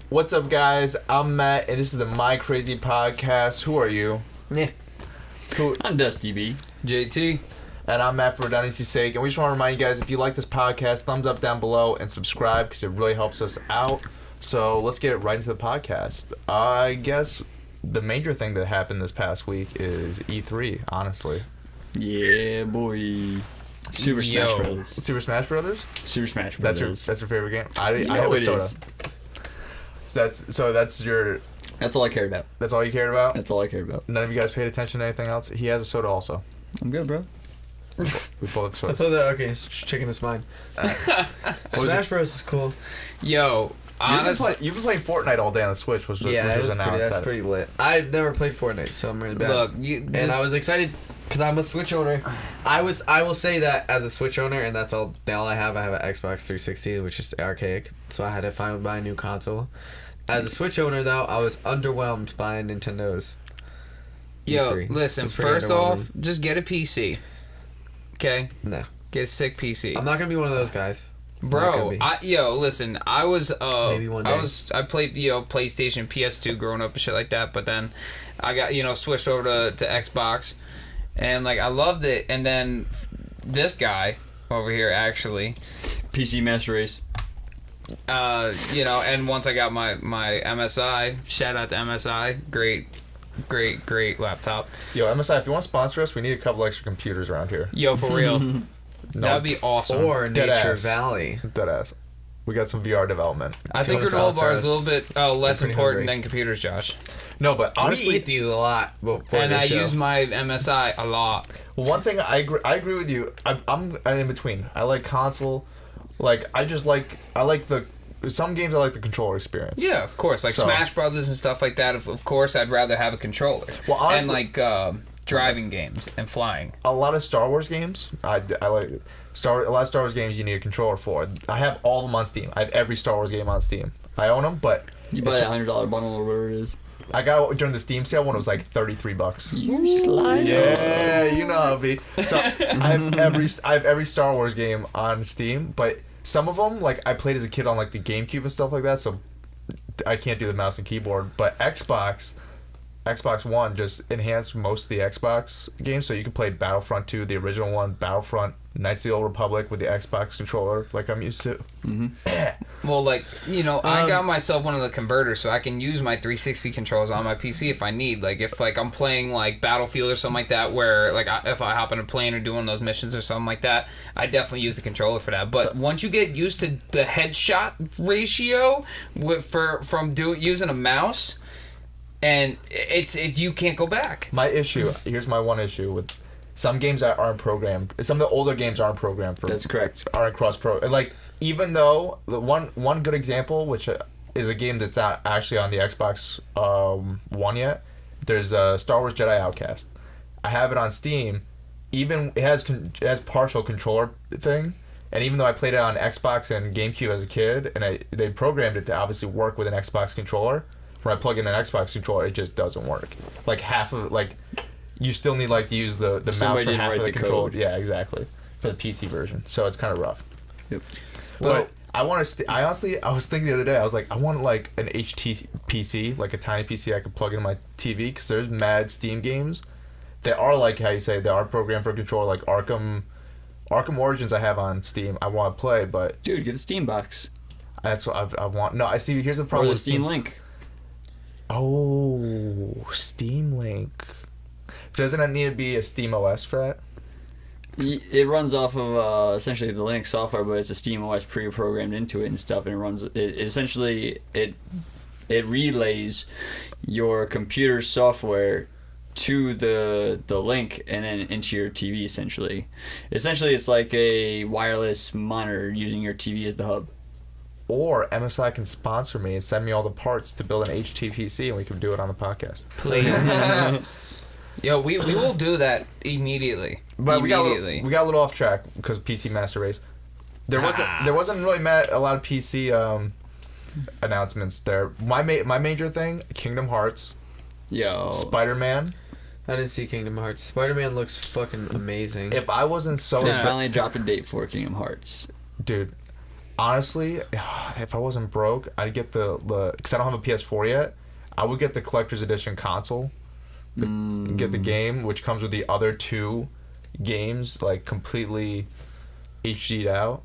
What's up, guys? I'm Matt, and this is the MYCRAZYPodcast. Who are you? Yeah. I'm Dusty B. JT. And I'm Matt for redundancy's sake. And we just want to remind you guys, if you like this podcast, thumbs up down below and subscribe because it really helps us out. So let's get right into the podcast. I guess the major thing that happened this past week is E3, honestly. Yeah, boy. Super Smash Brothers. Super Smash Brothers? Super Smash Brothers. That's your favorite game? I You have know a it soda. is. That's all I cared about. That's all you cared about? That's all I cared about. None of you guys paid attention to anything else? He has a soda also. I'm good, bro. We both have I soda. thought that, okay, chicken is mine. Smash Bros is cool. Yo, honestly, You've been playing Fortnite all day on the Switch, which was announced. That's pretty lit. I've never played Fortnite, so I'm really bad. look, and I was excited because I'm a Switch owner. I will say that as a Switch owner, and that's all I have. I have an Xbox 360, which is archaic, so I had to finally buy a new console. As a Switch owner, though, I was underwhelmed by Nintendo's. yo, E3. listen. It's pretty First off, underwhelming. just get a PC. Okay, No, get a sick PC, I'm not gonna be one of those guys. Not bro. gonna be. Listen. I was Maybe one day. I played PlayStation, PS2 growing up and shit like that. But then I got switched over to Xbox, and like I loved it. And then this guy over here actually. PC Master Race. And once I got my MSI, shout out to MSI, great laptop. Yo, MSI, if you want to sponsor us, we need a couple extra computers around here. Yo, for real, No, that'd be awesome. Or Dead Nature ass. Valley. Deadass. We got some VR development. I think If you granola wanna bar is a sponsor little bit less pretty important hungry. than computers, Josh. No, but We honestly, eat these a lot before And the I show. use my MSI a lot. one thing I agree with you. I'm in between. I like console. Like I like the some games I like the controller experience. Yeah, of course, like So- Smash Brothers and stuff like that. Of course, I'd rather have a controller. Well, honestly- and like driving games and flying. A lot of Star Wars games, I like a lot of Star Wars games you need a controller for. I have all of them on Steam. I have every Star Wars game on Steam. I own them, but You buy a $100 bundle or whatever it is. I got it during the Steam sale when it was like $33. You slide. Yeah, you know how it be. So I have every Star Wars game on Steam, but some of them like I played as a kid on like the GameCube and stuff like that, so I can't do the mouse and keyboard. But Xbox One just enhanced most of the Xbox games, so you can play Battlefront 2, the original one, Battlefront, Knights of the Old Republic with the Xbox controller, like I'm used to. Well, like, I got myself one of the converters, so I can use my 360 controls on my PC if I need. Like, if like I'm playing like Battlefield or something like that, where like if I hop on a plane or doing those missions or something like that, I definitely use the controller for that. But once you get used to the headshot ratio from using a mouse, and it's you can't go back. Here's my one issue with some games that aren't programmed. Some of the older games aren't programmed for. That's correct. Aren't cross pro. Like even though the one good example, which is a game that's not actually on the Xbox One yet. There's Star Wars Jedi Outcast. I have it on Steam. Even it has partial controller thing, and even though I played it on Xbox and GameCube as a kid, and they programmed it to obviously work with an Xbox controller. When I plug in an Xbox controller, it just doesn't work. Like half of you still need to use the mouse Somebody for didn't half of write the the controller. code. Yeah, exactly. For the PC version, so it's kind of rough. Yep. But I want to. I was thinking the other day. I was like, I want like an HT PC, like a tiny PC I could plug into my TV, because there's mad Steam games that are like how you say they are programmed for controller, like Arkham Origins. I have on Steam. I want to play, but Dude, get the Steam box. that's what I want. No, I see. Here's the Or problem the with Steam Link. Oh, Steam Link. Doesn't it need to be a Steam OS for that? It runs off of essentially the Linux software, but it's a Steam OS pre-programmed into it and stuff, and it runs. It relays your computer software to the link and then into your TV. Essentially, it's like a wireless monitor using your TV as the hub. Or MSI can sponsor me and send me all the parts to build an HTPC, and we can do it on the podcast. Please. Yo, we will do that immediately. But we got a little off track because PC Master Race. There wasn't really a lot of PC announcements there. My major thing, Kingdom Hearts, Yo. Spider-Man. I didn't see Kingdom Hearts. Spider-Man looks fucking amazing. If I wasn't so They finally dropped a date for Kingdom Hearts. dude, honestly, if I wasn't broke, I'd get the because I don't have a PS4 yet. I would get the collector's edition console. Get the game, which comes with the other 2 games, like completely HD'd out,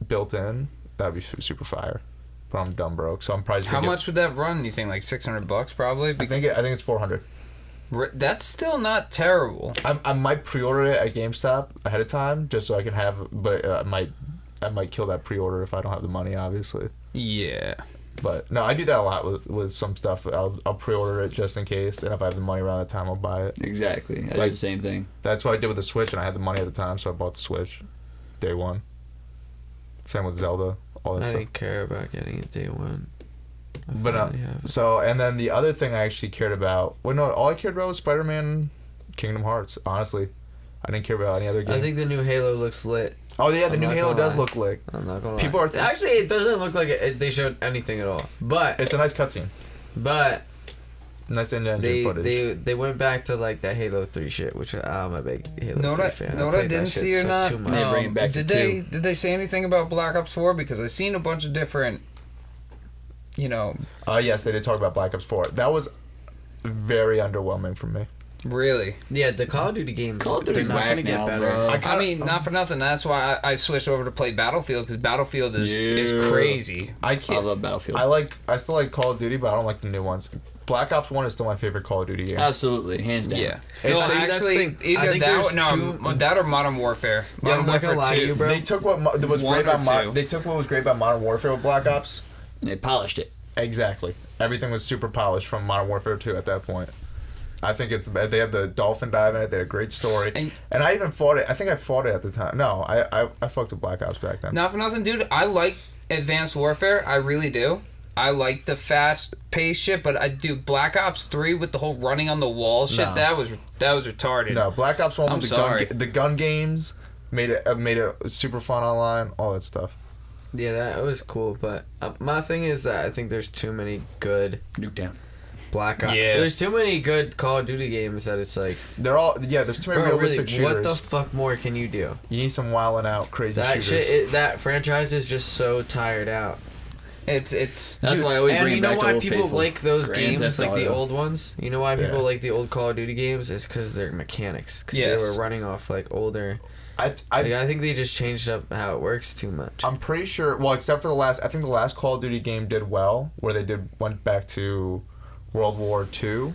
built in. That'd be super fire. But I'm dumb broke, so I'm probably just How gonna much would that run? You think like $600 probably? I think it's 400. That's still not terrible. I might pre-order it at GameStop ahead of time just so I can have, but I might kill that pre-order if I don't have the money, obviously. Yeah. But no, I do that a lot with some stuff. I'll pre-order it just in case, and if I have the money around that time, I'll buy it. Exactly. I do Like- the same thing. That's what I did with the Switch, and I had the money at the time, so I bought the Switch day one. Same with Zelda, all that I stuff. didn't care about getting it day one. I But finally have it. so, and then the other thing I actually cared about, well, no, all I cared about was Spider-Man, Kingdom Hearts. Honestly, I didn't care about any other game. I think the new Halo looks lit. Oh yeah, the I'm new not Halo gonna does lie. look like. I'm not gonna People lie. are Actually, it doesn't look like they showed anything at all. But It's a nice cutscene, nice in-engine footage. they went back to like that Halo 3 shit, which I'm a big Halo 3 fan. Know what I played that didn't shit see or so- not? too much. They bring it back to did they say anything about Black Ops 4? Because I seen a bunch of different, Yes, they did talk about Black Ops 4. That was very underwhelming for me. really. Yeah, the Call of Duty games. Call of Duty's they're not gonna whack get now, better. bro. I mean, not for nothing. That's why I switched over to play Battlefield, because Battlefield is Yeah. crazy. I I can't. love Battlefield. I still like Call of Duty, but I don't like the new ones. Black Ops 1 is still my favorite Call of Duty game. Absolutely, hands down. Yeah. It's- No, I think that's the actually, thing. I either think that there's that or Modern Warfare. Yeah, Modern I'm not gonna Warfare lie to 2. you, bro. They took what was One great or about two. They took what was great about Modern Warfare with Black Ops. And they polished it. Exactly. Everything was super polished from Modern Warfare 2 at that point. I think they had the dolphin dive in it. They had a great story, and I even fought it. I think I fought it at the time. No, I fucked with Black Ops back then. Not for nothing, dude. I like Advanced Warfare. I really do. I like the fast-paced shit, but I do Black Ops 3 with the whole running on the wall shit. No. That was retarded. No, Black Ops 1 I'm with sorry. the gun games made it super fun online. All that stuff. Yeah, that was cool, but my thing is that I think there's too many good Nuketown. Black Ops. Yeah. There's too many good Call of Duty games that it's like, There's too many bro, realistic really, shooters. what the fuck more can you do? You need some wilding out crazy That shooters. shit, that franchise is just so tired out. It's That's Dude, why I always and bring you it know back to why Old people Faithful. like those Grand games, Theft like the Auto. old ones? You know why people Yeah. like the old Call of Duty games? It's because they're mechanics. Because Yes. they were running off like older. I I think they just changed up how it works too much. I'm pretty sure. Well, except for I think the last Call of Duty game did well, where they went back to World War II.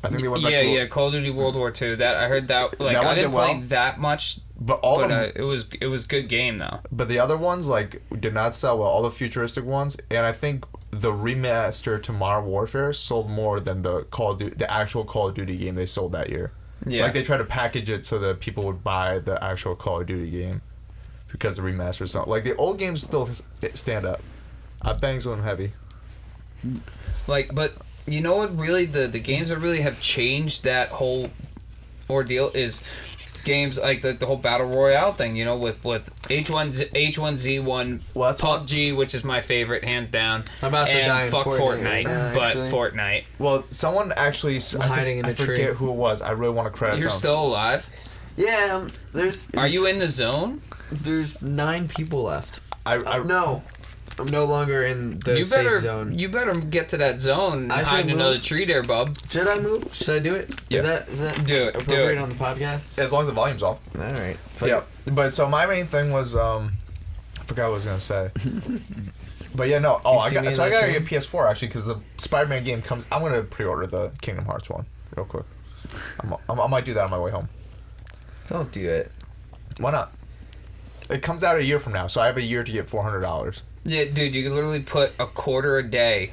I think they went back to Call of Duty World War II. That I heard that. Like That I one didn't did play well. that much, but all but of them. it was good game though. But the other ones like did not sell well. All the futuristic ones, and I think the remaster to Modern Warfare sold more than the actual Call of Duty game they sold that year. Yeah. Like they tried to package it so that people would buy the actual Call of Duty game because the remaster is not like the old games still stand up. I bangs with them heavy. Like, but you know what? Really, the games that really have changed that whole ordeal is games like the whole battle royale thing. You know, with H1Z1, Well, that's what- PUBG, which is my favorite hands down. I'm about to and die in fuck Fortnite. Fortnite, but Actually. Fortnite. Well, someone actually hiding in I a tree. forget who it was. I really want to credit You're them. still alive. Yeah, there's. Are you in the zone? There's 9 people left. I No, I'm no longer in the You safe better zone. you better get to that zone. I And should hide in move. another tree there, bub. Should I move? Should I do it? Yeah. Is that Do it, do appropriate it. on the podcast? as long as the volume's off. All right. Yeah, but so my main thing was I forgot what I was gonna say. But yeah, no. Oh, You I see got me in so I that gotta chain? get PS4 actually because the Spider-Man game comes. I'm gonna pre-order the Kingdom Hearts one real quick. I might do that on my way home. Don't do it. Why not? It comes out a year from now, so I have a year to get $400. Yeah, dude, you can literally put a quarter a day.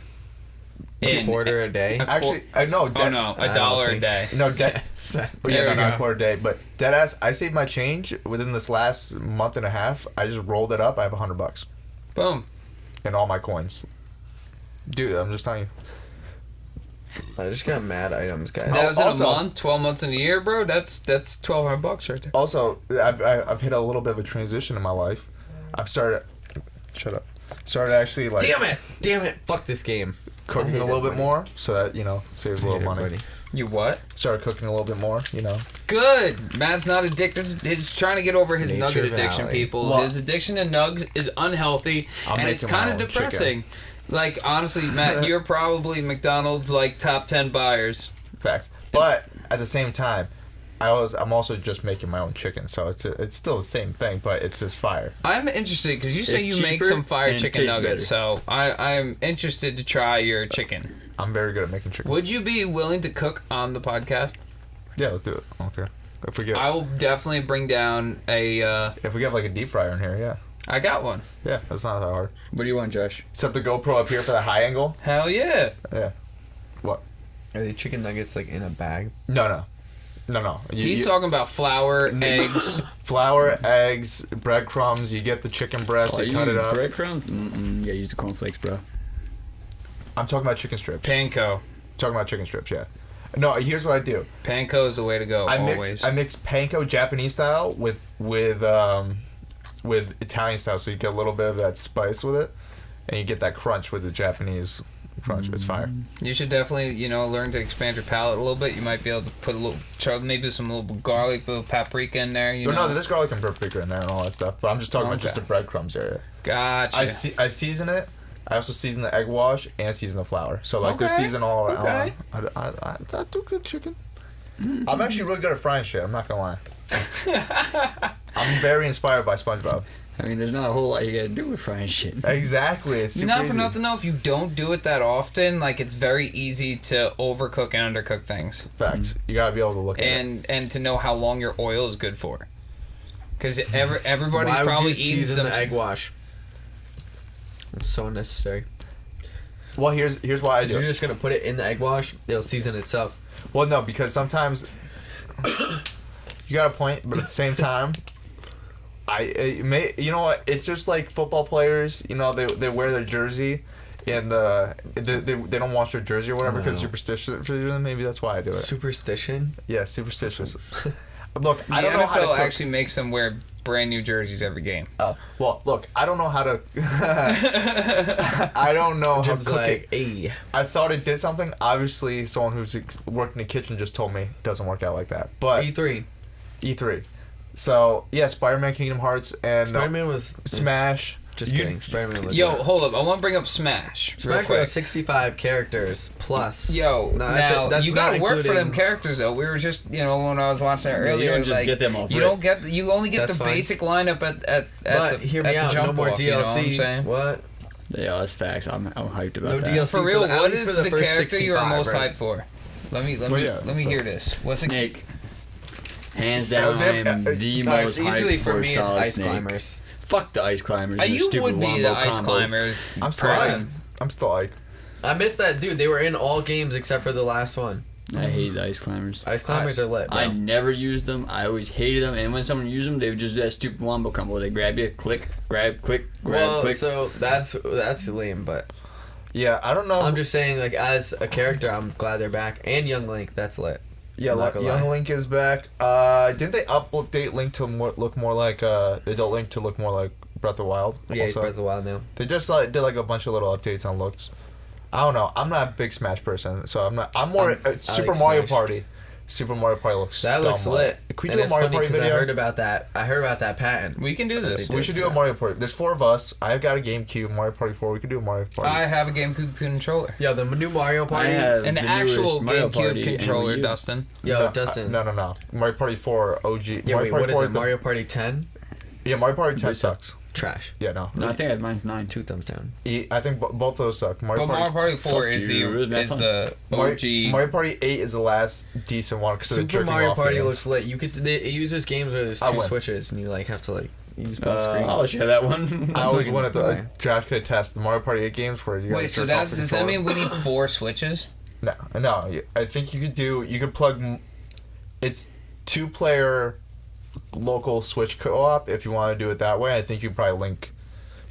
A quarter a day. Actually, I know. Oh no, I a don't dollar a think- day. No, dead. There Yeah, we no, not go. a quarter a day, but deadass. I saved my change within this last month and a half. I just rolled it up. I have $100 Boom. in all my coins. Dude, I'm just telling you. I just got mad items, guys. That was in also- a month, 12 months in a year, bro. That's $1,200 right there. Also, I've hit a little bit of a transition in my life. I've started. Shut up. Started actually like. Damn it! Fuck this game. cooking a little bit more, so that saves a little money. You what? Started cooking a little bit more. Good. Matt's not addicted. He's trying to get over his Nature nugget addiction, Valley. people. Well, his addiction to nugs is unhealthy, and it's kind of depressing. Like, honestly, Matt, you're probably McDonald's, like, top 10 buyers. Facts. But at the same time, I'm also just making my own chicken, so it's still the same thing, but it's just fire. I'm interested, because you say It's you make cheaper some fire and chicken tastes nuggets, so I'm interested to try your chicken. I'm very good at making chicken. Would you be willing to cook on the podcast? Yeah, let's do it. I don't care. If we get I will definitely bring down if we get like a deep fryer in here, yeah. I got one. Yeah, that's not that hard. What do you want, Josh? Set the GoPro up here for the high angle. Hell yeah. Yeah. What? Are the chicken nuggets like in a bag? No. He's talking about flour, eggs. Flour, eggs, breadcrumbs. You get the chicken breast, you cut it up. Breadcrumbs? Yeah, use the cornflakes, bro. I'm talking about chicken strips. Panko. Talking about chicken strips, yeah. No, here's what I do. Panko is the way to go, always. I mix panko Japanese style with Italian style, so you get a little bit of that spice with it, and you get that crunch with the Japanese crunch. It's fire. You should definitely, learn to expand your palate a little bit. You might be able to put maybe some little garlic, little paprika in there. No, there's garlic and paprika in there and all that stuff, but I'm just talking about just the breadcrumbs area. Gotcha. I season it. I also season the egg wash and season the flour. So they're seasoned all around. Okay. I do good chicken. I'm actually really good at frying shit. I'm not gonna lie. I'm very inspired by SpongeBob. I mean, there's not a whole lot you gotta do with frying shit. Exactly. It's super Not for easy. nothing though, if you don't do it that often, like it's very easy to overcook and undercook things. Facts. You gotta be able to look at it. And to know how long your oil is good for. Because everybody's Why probably would you eating season some the egg wash? It's so unnecessary. Well, here's why I do You're it. just gonna put it in the egg wash. It'll season itself. Well, no, because sometimes you got a point, but at the same time, you know what? It's just like football players. They wear their jersey, and they don't wash their jersey or whatever because superstitious. Maybe that's why I do it. Superstition? Yeah, superstitious. Look, The I don't know how to NFL cook. actually makes them wear brand new jerseys every game. Well, look, I don't know how to. I don't know how to Jim's cook like, it. hey. I thought it did something. Obviously, someone who's worked in the kitchen just told me it doesn't work out like that. But E3. E3. So yeah, Spider-Man, Kingdom Hearts, and Spider-Man was... Smash. Just kidding. Spider-Man was... Yo, hold up. I want to bring up Smash real Smash quick. was 65 characters plus. Yo, that's you not gotta work for them including- characters though. We were just, when I was watching that Yeah, you earlier, don't just like, get them off you rip. don't get, you only get That's the fine. basic lineup at But the hear me at the out. jump No more off, DLC. You know what I'm saying? What? Yeah, that's facts. I'm hyped about No that. DLC. For real, at what least is for the the first character you are 65, most right? hyped for? Let me so- hear this. What's the Snake. Hands down, I am the most It's easily hyped for me. It's solid Ice Snake. Climbers. Fuck the ice climbers. and their You stupid would be wombo the ice combo. climber. I'm still person. like. I'm still like. I missed that, dude. They were in all games except for the last one. I hate the ice climbers. Ice Climbers are lit, bro. I never used them. I always hated them. And when someone used them, they would just do that stupid wombo combo. They grab you, click, grab, click, grab, Well, click. so that's lame, but Yeah, I don't know. I'm just saying, like, as a character, I'm glad they're back. And Young Link, that's lit. Yeah, I'm not gonna Young lie. Link is back. Didn't they update Link to look more like Adult Link to look more like Breath of the Wild? Yeah, he's Breath of the Wild now. They just did like a bunch of little updates on looks. I don't know. I'm not a big Smash person, so I'm not. I'm more Super like Mario Smash. Party. Super Mario Party looks. That looks dumb lit. Can we And do a it's Mario funny Party because I video? heard about that. I heard about that patent. We can do this. We should do a Mario Party. There's 4 of us. I've got a GameCube, Mario Party 4. We could do a Mario Party. I have a GameCube controller. Yeah, the new Mario I Party. have An the actual newest Mario Party GameCube and controller, Wii U. Dustin. Yo, no, Dustin. No. Mario Party 4 OG. Yeah, Mario wait, Party what 4 is it? Mario Party 10? Yeah, Mario Party 10 They suck. sucks. Trash. Yeah, no. No, I think mine's 9. 2 thumbs down. I think both those suck. But Mario Party 4 Fuck is you, the that's OG. Mario Party 8 is the last decent one because Super Mario Party looks lit. It uses games where there's I 2 win. switches and you like have to like use both screens. I'll share that one. I always fucking wanted to. play. Josh could attest the Mario Party 8 games where you. Wait, so does that mean we need 4 switches? No. I think you could plug. It's 2-player local Switch co-op if you want to do it that way. I think you probably link.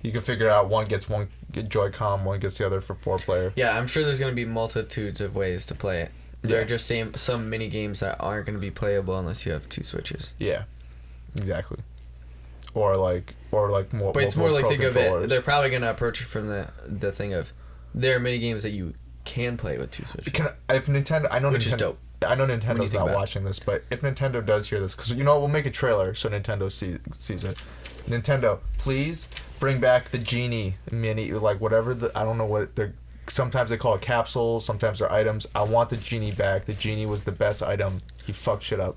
You can figure out one gets one Joy-Con, one gets the other for 4-player. Yeah, I'm sure there's gonna be multitudes of ways to play it. There Yeah. are just some mini games that aren't gonna be playable unless you have 2 switches. Yeah, exactly. Or like more. But it's more multiple like Pro think of controllers. it. They're probably gonna approach it from the thing of there are mini games that you can play with 2 Switches. If Nintendo, I know Which is Nintendo, dope. I know When you Nintendo's think not about it. watching this, but if Nintendo does hear this, because you know what, we'll make a trailer so Nintendo sees it. Nintendo, please bring back the Genie mini, like whatever I don't know what they're. Sometimes they call it capsules, sometimes they're items. I want the Genie back. The Genie was the best item. He fucked shit up.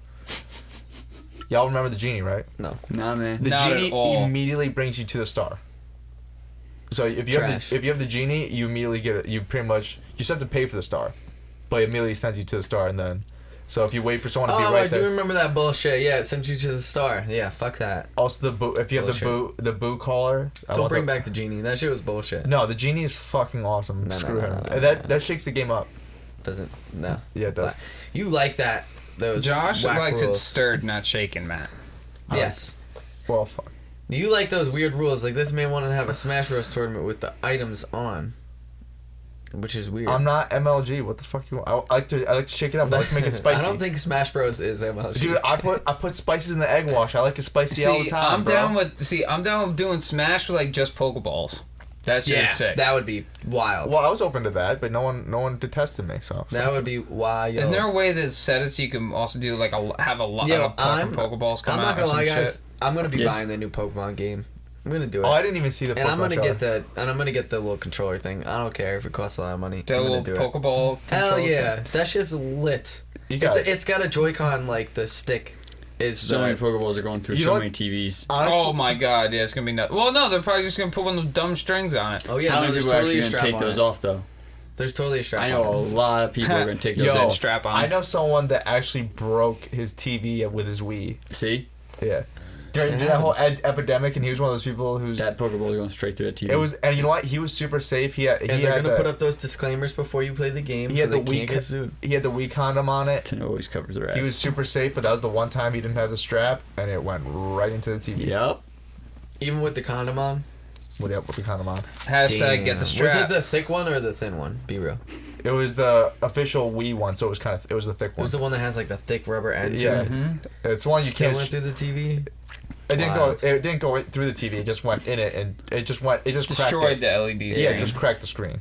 Y'all remember the Genie, right? No. Nah, man. The Not at Genie all. immediately brings you to the star. So if you Trash. have the Genie, you immediately get it. You pretty much you just have to pay for the star, but it immediately sends you to the star, and then so if you wait for someone to be Oh, right I there. do remember that bullshit. Yeah, it sent you to the star. Yeah, fuck that. Also the boot. If you have Bullshit. the boot caller, Don't bring back the Genie. That shit was bullshit. No, the Genie is fucking awesome. No, Screw no, him. no, no, That shakes the game up. Doesn't. No. Yeah, it does. You like that? Those Josh whack likes it rules. stirred, not shaken, Matt. Yes. Well, fuck. You like those weird rules. Like this man wanted to have a Smash Bros tournament with the items on, which is weird. I'm not MLG. What the fuck you want? I like to shake it up. I like to make it spicy. I don't think Smash Bros is MLG. Dude, I put spices in the egg wash. I like it spicy all the See, time, I'm bro. down with doing Smash with like just Pokeballs. That's just yeah, sick. that would be wild. Well, I was open to that, but no one detested me. So That would be wild. Isn't there a way to set it so you can also do like have a lot Yeah, of fucking Pokeballs come I'm not out or gonna some lie, shit? guys. I'm gonna be Yes. buying the new Pokemon game. I'm gonna do it. Oh, I didn't even see the. and I'm Pokemon gonna trailer. get the little controller thing. I don't care if it costs a lot of money. The I'm little gonna do it. Pokeball. Hell controller yeah, thing. that shit's lit. You got it. It's got a Joy-Con like the stick. Is So many Pokeballs are going through You know so what? many TVs. Honestly, Oh my god, yeah, it's gonna be nuts. Well, no, they're probably just gonna put one of those dumb strings on it. Oh yeah, How no, many there's people are totally actually a going to strap take on those it. off, though? There's totally a strap. I know a on it. lot of people are going to take You those said off. strap on. I know someone that actually broke his TV with his Wii. See? Yeah, during It that whole happens. epidemic, and he was one of those people who's. That Pokeball is going straight through that TV. It was, and you know what? He was super safe. He had And they're had gonna the, put up those disclaimers before you play the game, he so had the they can't Wii. get sued. He had the Wii condom on it. It always covers their ass. He was super safe, but that was the one time he didn't have the strap, and it went right into the TV. Yep. Even with the condom on. With the condom on. Hashtag get the strap. Was it the thick one or the thin one? Be real. It was the official Wii one, so it was it was the thick It one. was the one that has like the thick rubber end. Yeah, To it. it's one you Still can't. went through the TV. It didn't Wild. go. It didn't go through the TV. It just went in it, and it just went. It just Destroyed cracked the LED it. screen. Yeah, it just cracked the screen,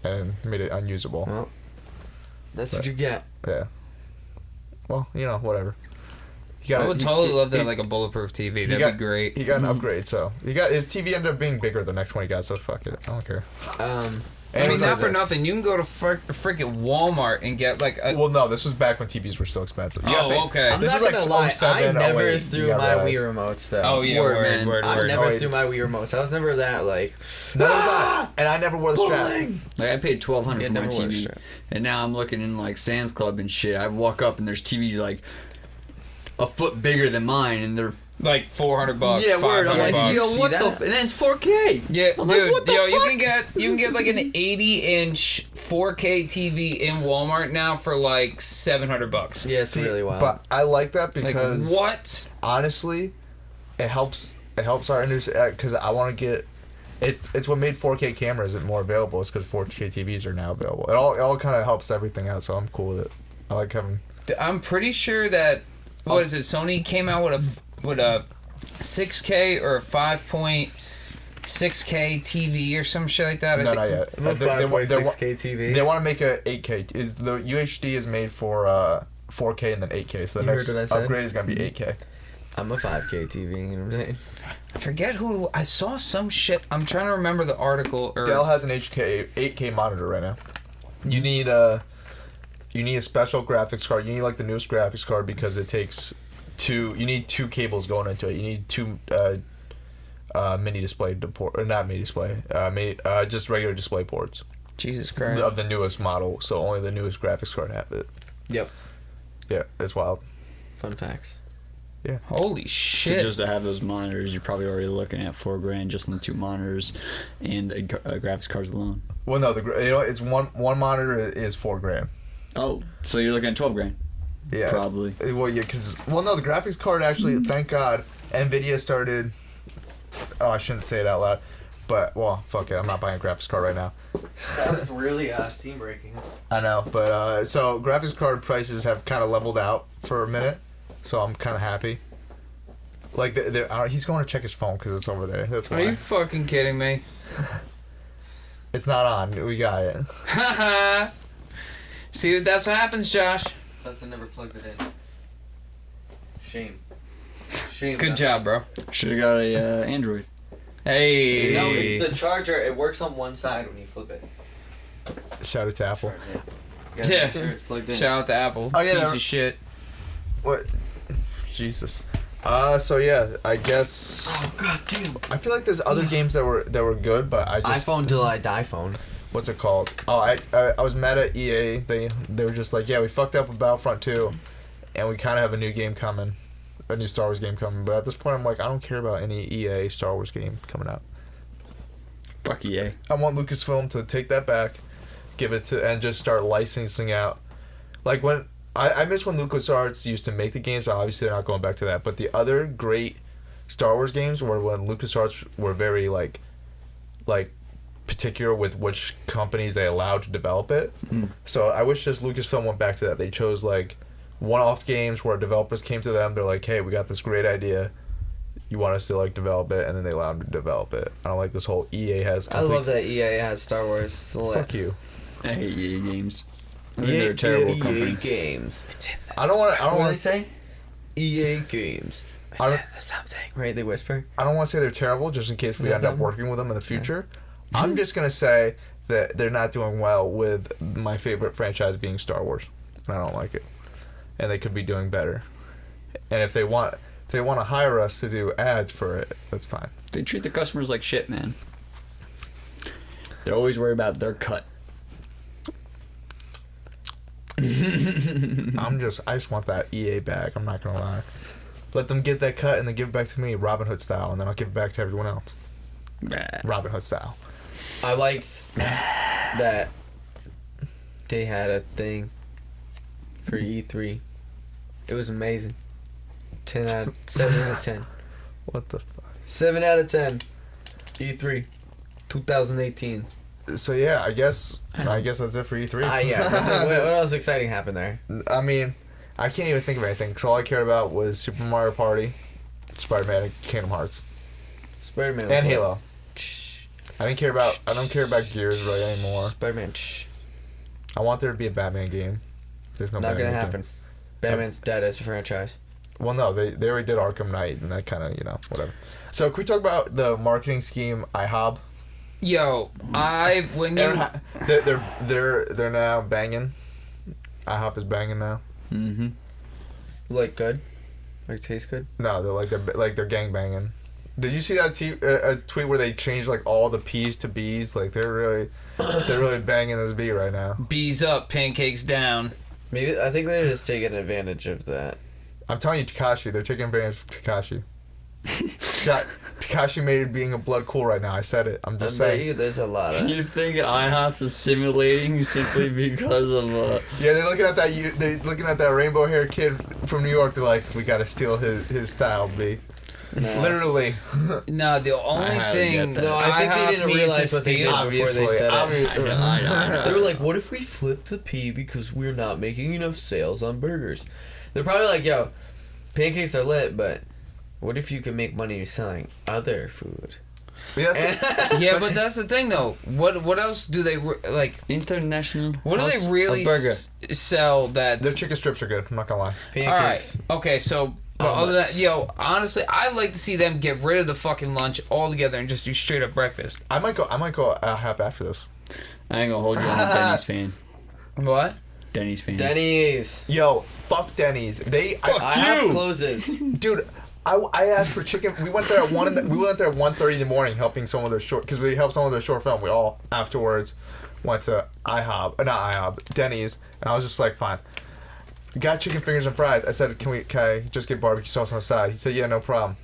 and made it unusable. Well, that's what But- you get. Yeah. Well, whatever. He I would totally love to have he- like a bulletproof TV. he That'd got- be great. He got an upgrade, so his TV ended up being bigger the next one he got. So fuck it, I don't care. I mean, And not it for says- nothing. You can go to freaking Walmart and get like a. Well, no, this was back when TVs were still expensive. You gotta Oh, think- okay. I'm This not was gonna like lie. I 07, never 08, threw you gotta my realize. Wii remotes though. Oh yeah, Word, word, man. word, I word. never Oh, threw my Wii remotes. I was never that like. Neither was I. And I never wore the strap. Bowling! Like I paid $1,200 Yeah, for my never wore a TV, strap. and now I'm looking in like Sam's Club and shit. I walk up and there's TVs like a foot bigger than mine, and they're Like $400. yeah, word. I'm like, $500. yo, See what the? that? And then it's 4K. Yeah, I'm dude, like, what the yo, fuck? you can get like an 80-inch 4K TV in Walmart now for like $700. Yeah, it's See, really wild. But I like that Like because what? honestly, it helps our industry because I want to get. It's what made 4K cameras more available. It's because 4K TVs are now available. It all kind of helps everything out. So I'm cool with it. I like having. I'm pretty sure that what is it? Sony came out with a 6K or a 5.6K TV or some shit like that. No, not yet. I'm a They- they wa- 5.6K TV. They want to make a 8K. Is the UHD is made for 4K and then 8K. So the You heard next what I said? upgrade is gonna be 8K. I'm a 5K TV. You know what I'm saying? I forget who I saw some shit. I'm trying to remember the article. Or Dell has an 8K monitor right now. You need a special graphics card. You need like the newest graphics card because it takes two. You need two cables going into it. You need two mini display port, or not mini display. Just regular display ports Jesus Christ. of the newest model. So only the newest graphics card have it. Yep. Yeah, it's wild. Fun facts. Holy So shit. just to have those monitors, you're probably already looking at $4,000 just in the two monitors and the graphics cards alone. Well, no, it's one monitor is $4,000. Oh, so you're looking at $12,000. Yeah, Probably. Well, yeah, no, the graphics card actually. Thank God, Nvidia started. Oh, I shouldn't say it out loud, but fuck it, I'm not buying a graphics card right now. That was really seam breaking. I know, but so graphics card prices have kind of leveled out for a minute, so I'm kind of happy. Like he's going to check his phone because it's over there. That's Are why. you fucking kidding me? It's not on. We got it. Haha. See, that's what happens, Josh. Plus, I never plugged it in. Shame. Good job, bro. Should have got a Android. Hey. No, it's the charger. It works on one side when you flip it. Shout out to Apple. You gotta Yeah. make sure it's plugged in. Shout out to Apple. Oh, yeah, Piece they're- of shit. What? Jesus. So yeah, I guess Oh god damn. I feel like there's other games that were good, but I just iPhone till I die phone. what's it called? Oh, I was mad at EA. They were just like, yeah, we fucked up with Battlefront 2, and we kind of have a new game coming, a new Star Wars game coming. But at this point, I'm like, I don't care about any EA Star Wars game coming out. Fuck EA. I want Lucasfilm to take that back, give it to, and just start licensing out. Like when I miss when LucasArts used to make the games, but obviously they're not going back to that. But the other great Star Wars games were when LucasArts were very like particular with which companies they allowed to develop it. So I wish just Lucasfilm went back to that. They chose like one-off games where developers came to them. They're like, hey, we got this great idea. You want us to like develop it, and then they allow them to develop it. I don't like this whole EA has. I love that EA has Star Wars. It's lit. Fuck you. I hate EA games. I think they're a terrible EA company. Games. I don't want. I don't What do want they say? EA Games. I don't, Something. Right? They whisper. I don't want to say they're terrible, just in case we that end up them? working with them in the future. I'm just gonna say that they're not doing well with my favorite franchise being Star Wars, and I don't like it. And they could be doing better. And if they want to hire us to do ads for it, that's fine. They treat the customers like shit, man. They're always worried about their cut. I just want that EA bag. I'm not gonna lie. Let them get that cut and then give it back to me, Robin Hood style, and then I'll give it back to everyone else, Robin Hood style. I liked that they had a thing for E3. It was amazing. 7 out of 10. What the fuck? 7 out of 10. E3 2018. So yeah, I guess that's it for E3. Yeah. What else exciting happened there? I mean, I can't even think of anything because all I cared about was Super Mario Party, Spider-Man, and Kingdom Hearts, Spider-Man. and Halo. Shh. I don't care about Gears really anymore. Spider-Man. Shh. I want there to be a Batman game. There's no Not Batman gonna game. happen. Batman's dead as a franchise. Well, no, they already did Arkham Knight, and that kind of whatever. So, can we talk about the marketing scheme iHob? Yo, when you They're now banging. IHOP is banging now. Mm-hmm. Like good? Like tastes good? No, they're gang banging. Did you see that a tweet where they changed like all the P's to B's? Like they're really banging this B right now. bees up, pancakes down. Maybe I think they're just taking advantage of that. I'm telling you, Tekashi, they're taking advantage of Tekashi. Tekashi made it being a blood cool right now. I said it. I'm just saying. You, there's a lot of. You think IHOP's is simulating simply because of Yeah, they're looking at that. They're looking at that rainbow haired kid from New York. They're like, we gotta steal his style, B. Nah. Literally. No, the only I thing. get that. No, I think they didn't realize what they did before they said it. I know. They were like, what if we flip the P because we're not making enough sales on burgers? They're probably like, yo, pancakes are lit, but what if you could make money selling other food? Yes. Yeah, but that's the thing though. What else do they like? International. What do House they really of Burger. sell? That's Their chicken strips are good. I'm not gonna lie. Pancakes. all right. Okay, so but other than that, yo, honestly, I'd like to see them get rid of the fucking lunch altogether and just do straight up breakfast. I might go half after this. I ain't gonna hold you on a Denny's fan. What? Denny's fan. Denny's. Yo, fuck Denny's. I have closes. Dude, I asked for chicken. We went there at 1:30 in the morning, helping some of their short because we helped some of their short film. We all afterwards went to not IHOB, Denny's, and I was just like, fine. We got chicken fingers and fries. I said, can I just get barbecue sauce on the side? He said, yeah, no problem.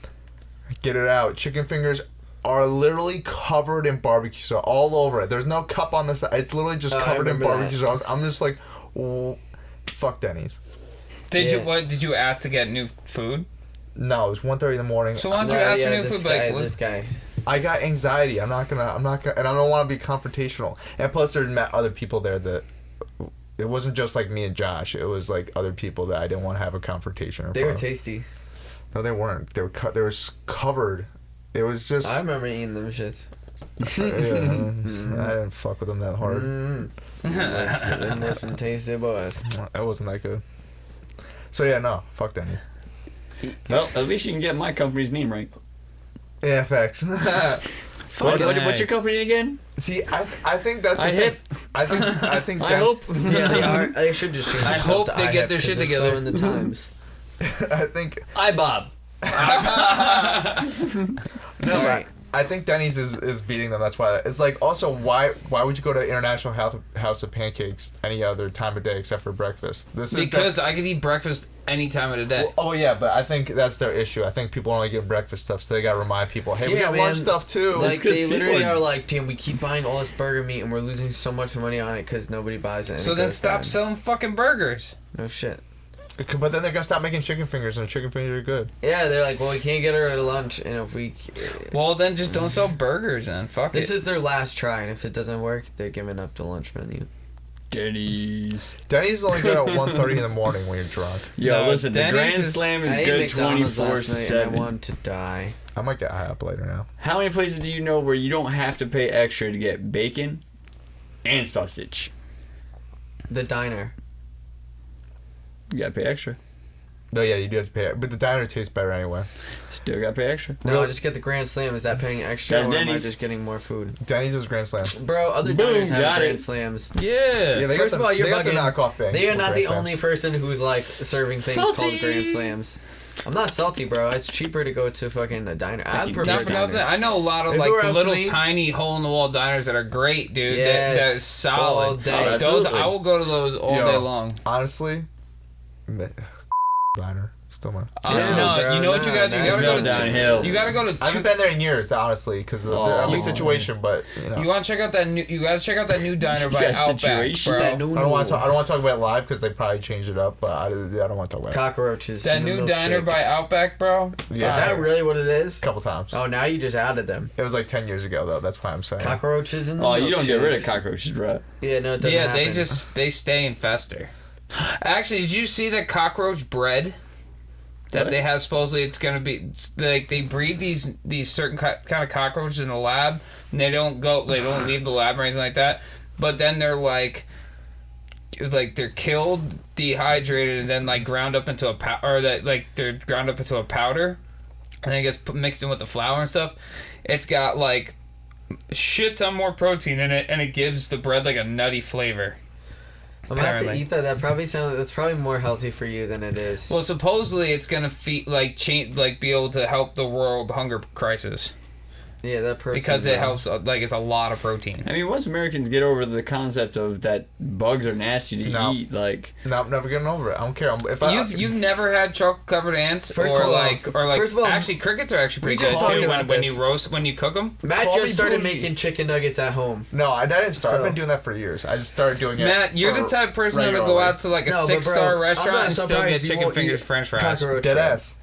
Get it out. Chicken fingers are literally covered in barbecue sauce all over it. There's no cup on the side. It's literally just covered in barbecue sauce. I'm just like, oh, fuck Denny's. Did you ask to get new food? No, it was 1:30 in the morning. So why don't you ask for new this food? guy, Like, this guy. I got anxiety. I'm not gonna, and I don't want to be confrontational. And plus, there met other people there that it wasn't just like me and Josh. It was like other people that I didn't want to have a confrontation. They were tasty. No, they weren't. They were covered. It was just. I remember eating them shits. I didn't fuck with them that hard. Listen, tasty boys. That wasn't that good. So yeah, no, fuck Denny's. Well, at least you can get my company's name right. Yeah, facts. What's your company again? See, I think that's the IHIP? thing. I think I hope. Yeah, they are. They should just change. I themselves hope to they get IHIP their 'cause shit they're together. So in the times. I think iBob. no, Right. I think Denny's is beating them. That's why. It's like also why would you go to International House of Pancakes any other time of day except for breakfast? This is Because I could eat breakfast any time of the day. Well, oh yeah, but I think that's their issue. I think people only get breakfast stuff, so they gotta remind people, hey, we Yeah, got man. lunch stuff too. Like good they literally people. are like, damn, we keep buying all this burger meat and we're losing so much money on it because nobody buys it. and So it then goes stop bad. selling fucking burgers. No shit. But then they're gonna stop making chicken fingers, and chicken fingers are good. Yeah, they're like, well, we can't get her at lunch, and if we, Well, then just don't sell burgers then. Fuck this it. is their last try, and if it doesn't work, they're giving up the lunch menu. Denny's. Denny's is only good at 1:30 in the morning when you're drunk. Yo, No, listen, the Denny's Grand is- Slam is I ate good McDonald's last night, and I 24/7. wanted to die. I might get IHOP later now. How many places do you know where you don't have to pay extra to get bacon and sausage? The diner. You gotta pay extra. No, yeah, you do have to pay it, but the diner tastes better anyway. Still gotta pay extra. No, Really? just get the Grand Slam. Is that paying extra, That's or am I Denny's. just getting more food? Denny's is Grand Slam. Bro, other Boom, diners have got Grand it. Slams. Yeah. Yeah, they First got of all, you're they got the bugging. knockoff bang. They are with not Grand the Slams. only person who's like serving things Salty. called Grand Slams. I'm not salty, bro. It's cheaper to go to fucking a diner. I prefer Not for nothing. diners. I know a lot of If it like were up to little me- tiny hole in the wall diners that are great, dude. Yes, That is solid. all day. Oh, Those absolutely. I will go to those all Yo, day long. Honestly, diner still mine. Yeah, No, bro, you know what you gotta do? You nah, gotta fell go to downhill. You gotta go to I haven't been there in years, honestly, because of the situation. But you know, You want to check out that new? You gotta check out that new diner by Yeah, Outback, situation. bro. That new I don't want to talk about it live because they probably changed it up. But I don't want to talk about it. cockroaches. That and the new diner by milkshakes. Outback, bro. Yeah. Is that really what it is? A couple times. Oh, now you just added them. It was like 10 years ago though. That's why I'm saying. Cockroaches and the Oh, you don't get rid of milkshakes. cockroaches, bro. Yeah, no, it doesn't Yeah, happen. they stay and fester. Actually, did you see that cockroach bread? That What? they have supposedly it's gonna be like they breed these certain kind of cockroaches in the lab, and they don't leave the lab or anything like that. But then they're like they're killed, dehydrated, and then like ground up into a or that like they're ground up into a powder, and then it gets mixed in with the flour and stuff. It's got like shit ton more protein in it, and it gives the bread like a nutty flavor. I'm gonna have to apparently. eat that. That probably sounds. That's probably more healthy for you than it is. Well, supposedly it's gonna be able to help the world hunger crisis yeah, that protein. because it helps. Like it's a lot of protein. I mean, once Americans get over the concept of that bugs are nasty to No. eat, like No, I'm never getting over it. I don't care. You've never had chocolate covered ants First or of all- like first of all, actually crickets are actually pretty we just good talked too about when this. you cook them. Matt Call me just started bougie. making chicken nuggets at home. No, I didn't start. So- I've been doing that for years. I just started doing it. Matt, you're for the type of person to go regularly. out to like a No, but 6-star bro, restaurant I'm not and still surprised get you chicken won't fingers, eat French fries. cockroach Dead bread. ass.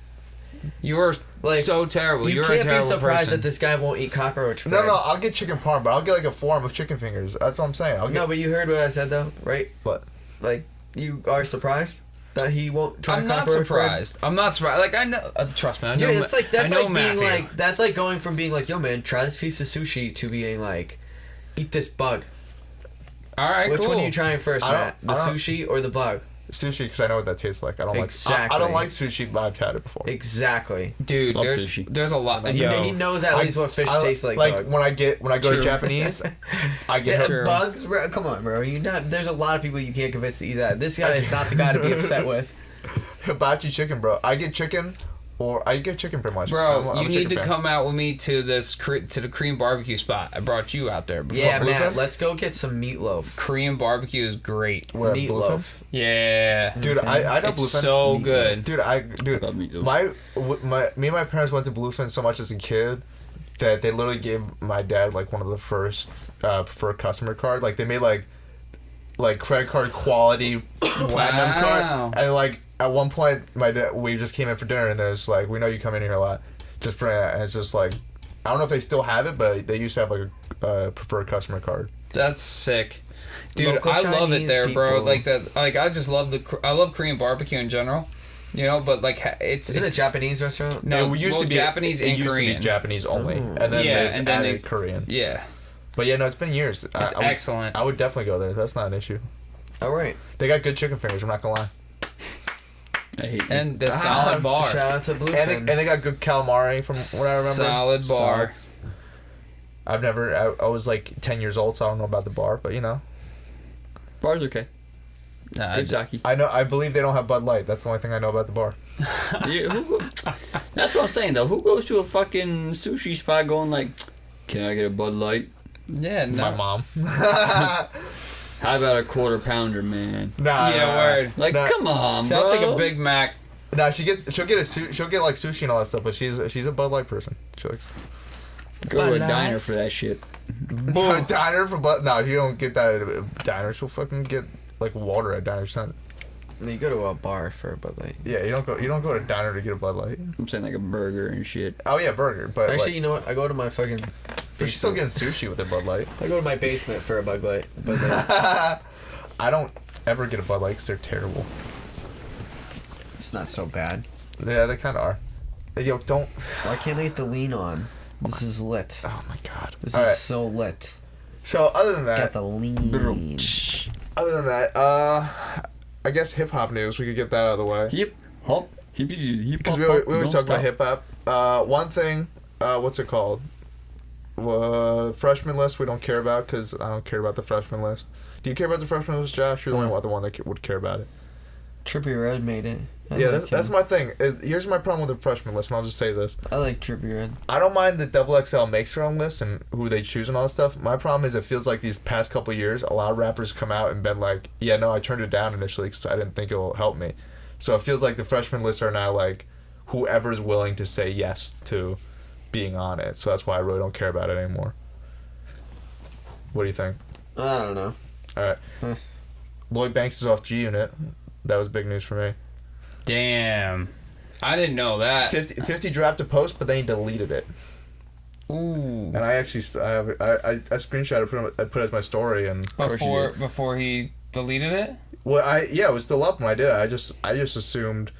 You are Like, so terrible. You You're a can't be terrible surprised person. that this guy won't eat cockroach No, bread. no, I'll get chicken parm, but I'll get like a form of chicken fingers. That's what I'm saying. I'll get No, but you heard what I said though, right? what? Like, you are surprised that he won't try I'm not cockroach bread? surprised. I'm not surprised. Like I know. Trust me. I know. Yeah, it's like that's I know like being Matthew. like that's like going from being like, yo man, try this piece of sushi to being like, eat this bug. All right, Which cool. one are you trying first, I don't- Matt? The I don't- sushi or the bug? Sushi, because I know what that tastes like. I don't Exactly. I don't like sushi, but I've had it before. Exactly. Dude, Love there's sushi. there's a lot. He Yo, knows at least what fish tastes like. Like dog. when I go True. to Japanese, I get Yeah, True. bugs, bro. Come on, bro. There's a lot of people you can't convince to eat that. This guy is not the guy to be upset with. hibachi chicken, bro. I get chicken, or I get chicken pretty much. Bro, I'm a you need chicken to fan. come out with me to to the Korean barbecue spot. I brought you out there before. Yeah, Bluefin? Matt. Let's go get some meatloaf. Korean barbecue is great. Where, Bluefin? Meatloaf. Yeah. Dude, I know It's Bluefin. so Meatloaf. good. Dude, I love meatloaf. me and my parents went to Bluefin so much as a kid that they literally gave my dad like one of the first preferred customer card. Like they made like credit card quality platinum Wow. card, and like at one point we just came in for dinner and there's like, we know you come in here a lot, just bring it. And it's just like, I don't know if they still have it, but they used to have like a preferred customer card. That's sick. Dude, Local I love it Chinese there, bro. people. Like that. Like I just love I love Korean barbecue in general. You know, but like Is it a Japanese restaurant? No, it used to be Japanese and used Korean. to be Japanese only, and then and then added Korean. Yeah, But yeah, no, it's been years. it's excellent. I would definitely go there. That's not an issue. All right. They got good chicken fingers. I'm not gonna lie. I hate you. And the solid bar. Shout out to Bluefin. And they got good calamari from what I remember. Solid bar. I've never. I was like 10 years old, so I don't know about the bar, but you know. Bar's okay. Nah, Good sake. I know. I believe they don't have Bud Light. That's the only thing I know about the bar. Yeah, that's what I'm saying though. Who goes to a fucking sushi spot going like, "Can I get a Bud Light?" yeah, no. My mom. How about a quarter pounder, man? Yeah, word. Like, Nah. come on, bro. Sounds like a Big Mac. Nah, she'll get like sushi and all that stuff, but she's a Bud Light person. She likes Go to a diner for that shit. a diner for Bud. No, if you don't get that at a diner, she'll fucking get like water at diner. Son. You go to a bar for a Bud Light. Yeah, you don't go to a diner to get a Bud Light. I'm saying like a burger and shit. Oh yeah, burger. But Actually, like, you know what? I go to my fucking. but she's still getting sushi with a Bud Light. I go to my basement for a Bud Light. Bud Light. I don't ever get a Bud Light because they're terrible. It's not so bad. Yeah, they kind of are. Yo, don't. Why can't I get the lean on? This is lit. Oh my god. This All is right. so lit. So other than Got that, the lean. I guess hip hop news. We could get that out of the way. Hip hop, Because we always talk about hip hop. One thing, what's it called? Freshman list we don't care about because I don't care about the freshman list. Do you care about the freshman list, Josh? You're the only one that would care about it. Trippie Redd made it. I Yeah, like that's him. my thing. Here's my problem with the freshman list, and I'll just say this. I like Trippie Redd. I don't mind that XXL makes their own list and who they choose and all that stuff. My problem is it feels like these past couple of years, a lot of rappers come out and been like, yeah, no, I turned it down initially because I didn't think it will help me. So it feels like the freshman lists are now like whoever's willing to say yes to being on it. So that's why I really don't care about it anymore. What do you think? I don't know. All right. Huh. Lloyd Banks is off G Unit. That was big news for me. Damn. I didn't know that. 50 dropped a post, but then he deleted it. Ooh. And I actually I screenshot I put it as my story and Before he deleted it? well it was still up when I did it. I just assumed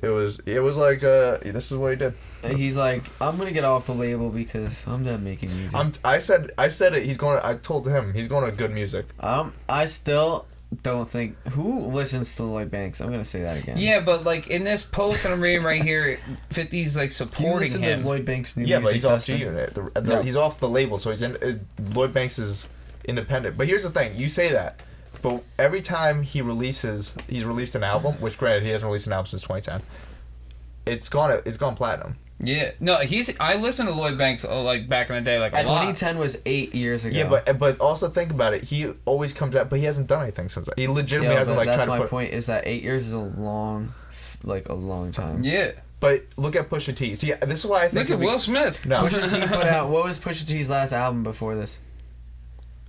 it was like this is what he did. And he's like, I'm gonna get off the label because I'm done making music. I said it. I told him he's going to good music. I still don't think who listens to Lloyd Banks. I'm gonna say that again. Yeah, but like in this post that I'm reading right here, 50's like Do you supporting listen him. to Lloyd Banks' new Yeah, music? but he's off Dustin? G Unit. No. He's off the label, so he's in. Lloyd Banks is independent. But here's the thing: you say that, but every time he's released an album. Which, granted, he hasn't released an album since 2010. It's gone platinum. Yeah, no, I listened to Lloyd Banks like back in the day, like a lot. 2010 was 8 years ago. Yeah, but also think about it. He always comes out, but he hasn't done anything since. He legitimately hasn't like that's tried to my put. point. Is that 8 years is a long time. Yeah, But look at Pusha T. See, this is why I think. look at Will Smith. No, Pusha T put out. What was Pusha T's last album before this?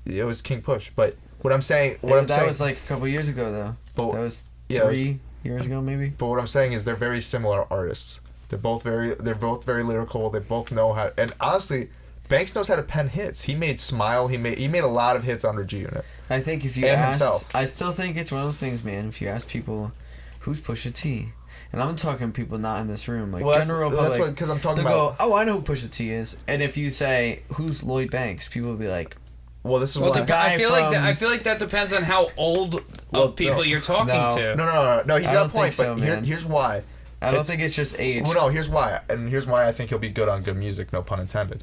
it was King Push. But what I'm saying, That was like a couple years ago though. But- That was yeah, it was- 3 years ago maybe. But what I'm saying is they're very similar artists. They're both very lyrical. They both know how. And honestly, Banks knows how to pen hits. He made Smile. He made a lot of hits under G Unit. I think if you And ask, himself. I still think it's one of those things, man. If you ask people, who's Pusha T, and I'm talking people not in this room, like Well, general public, because I'm talking they'll about. go, "Oh, I know who Pusha T is." And if you say, "Who's Lloyd Banks?" people will be like, Well, this is Well, why. guy I feel like that depends on how old Well, of people no. you're talking No. to. No. He's I got a don't point. think so, But man. here's why. "I don't It's- think it's just age." Well, no, here's why, and here's why I think he'll be good on good music. No pun intended.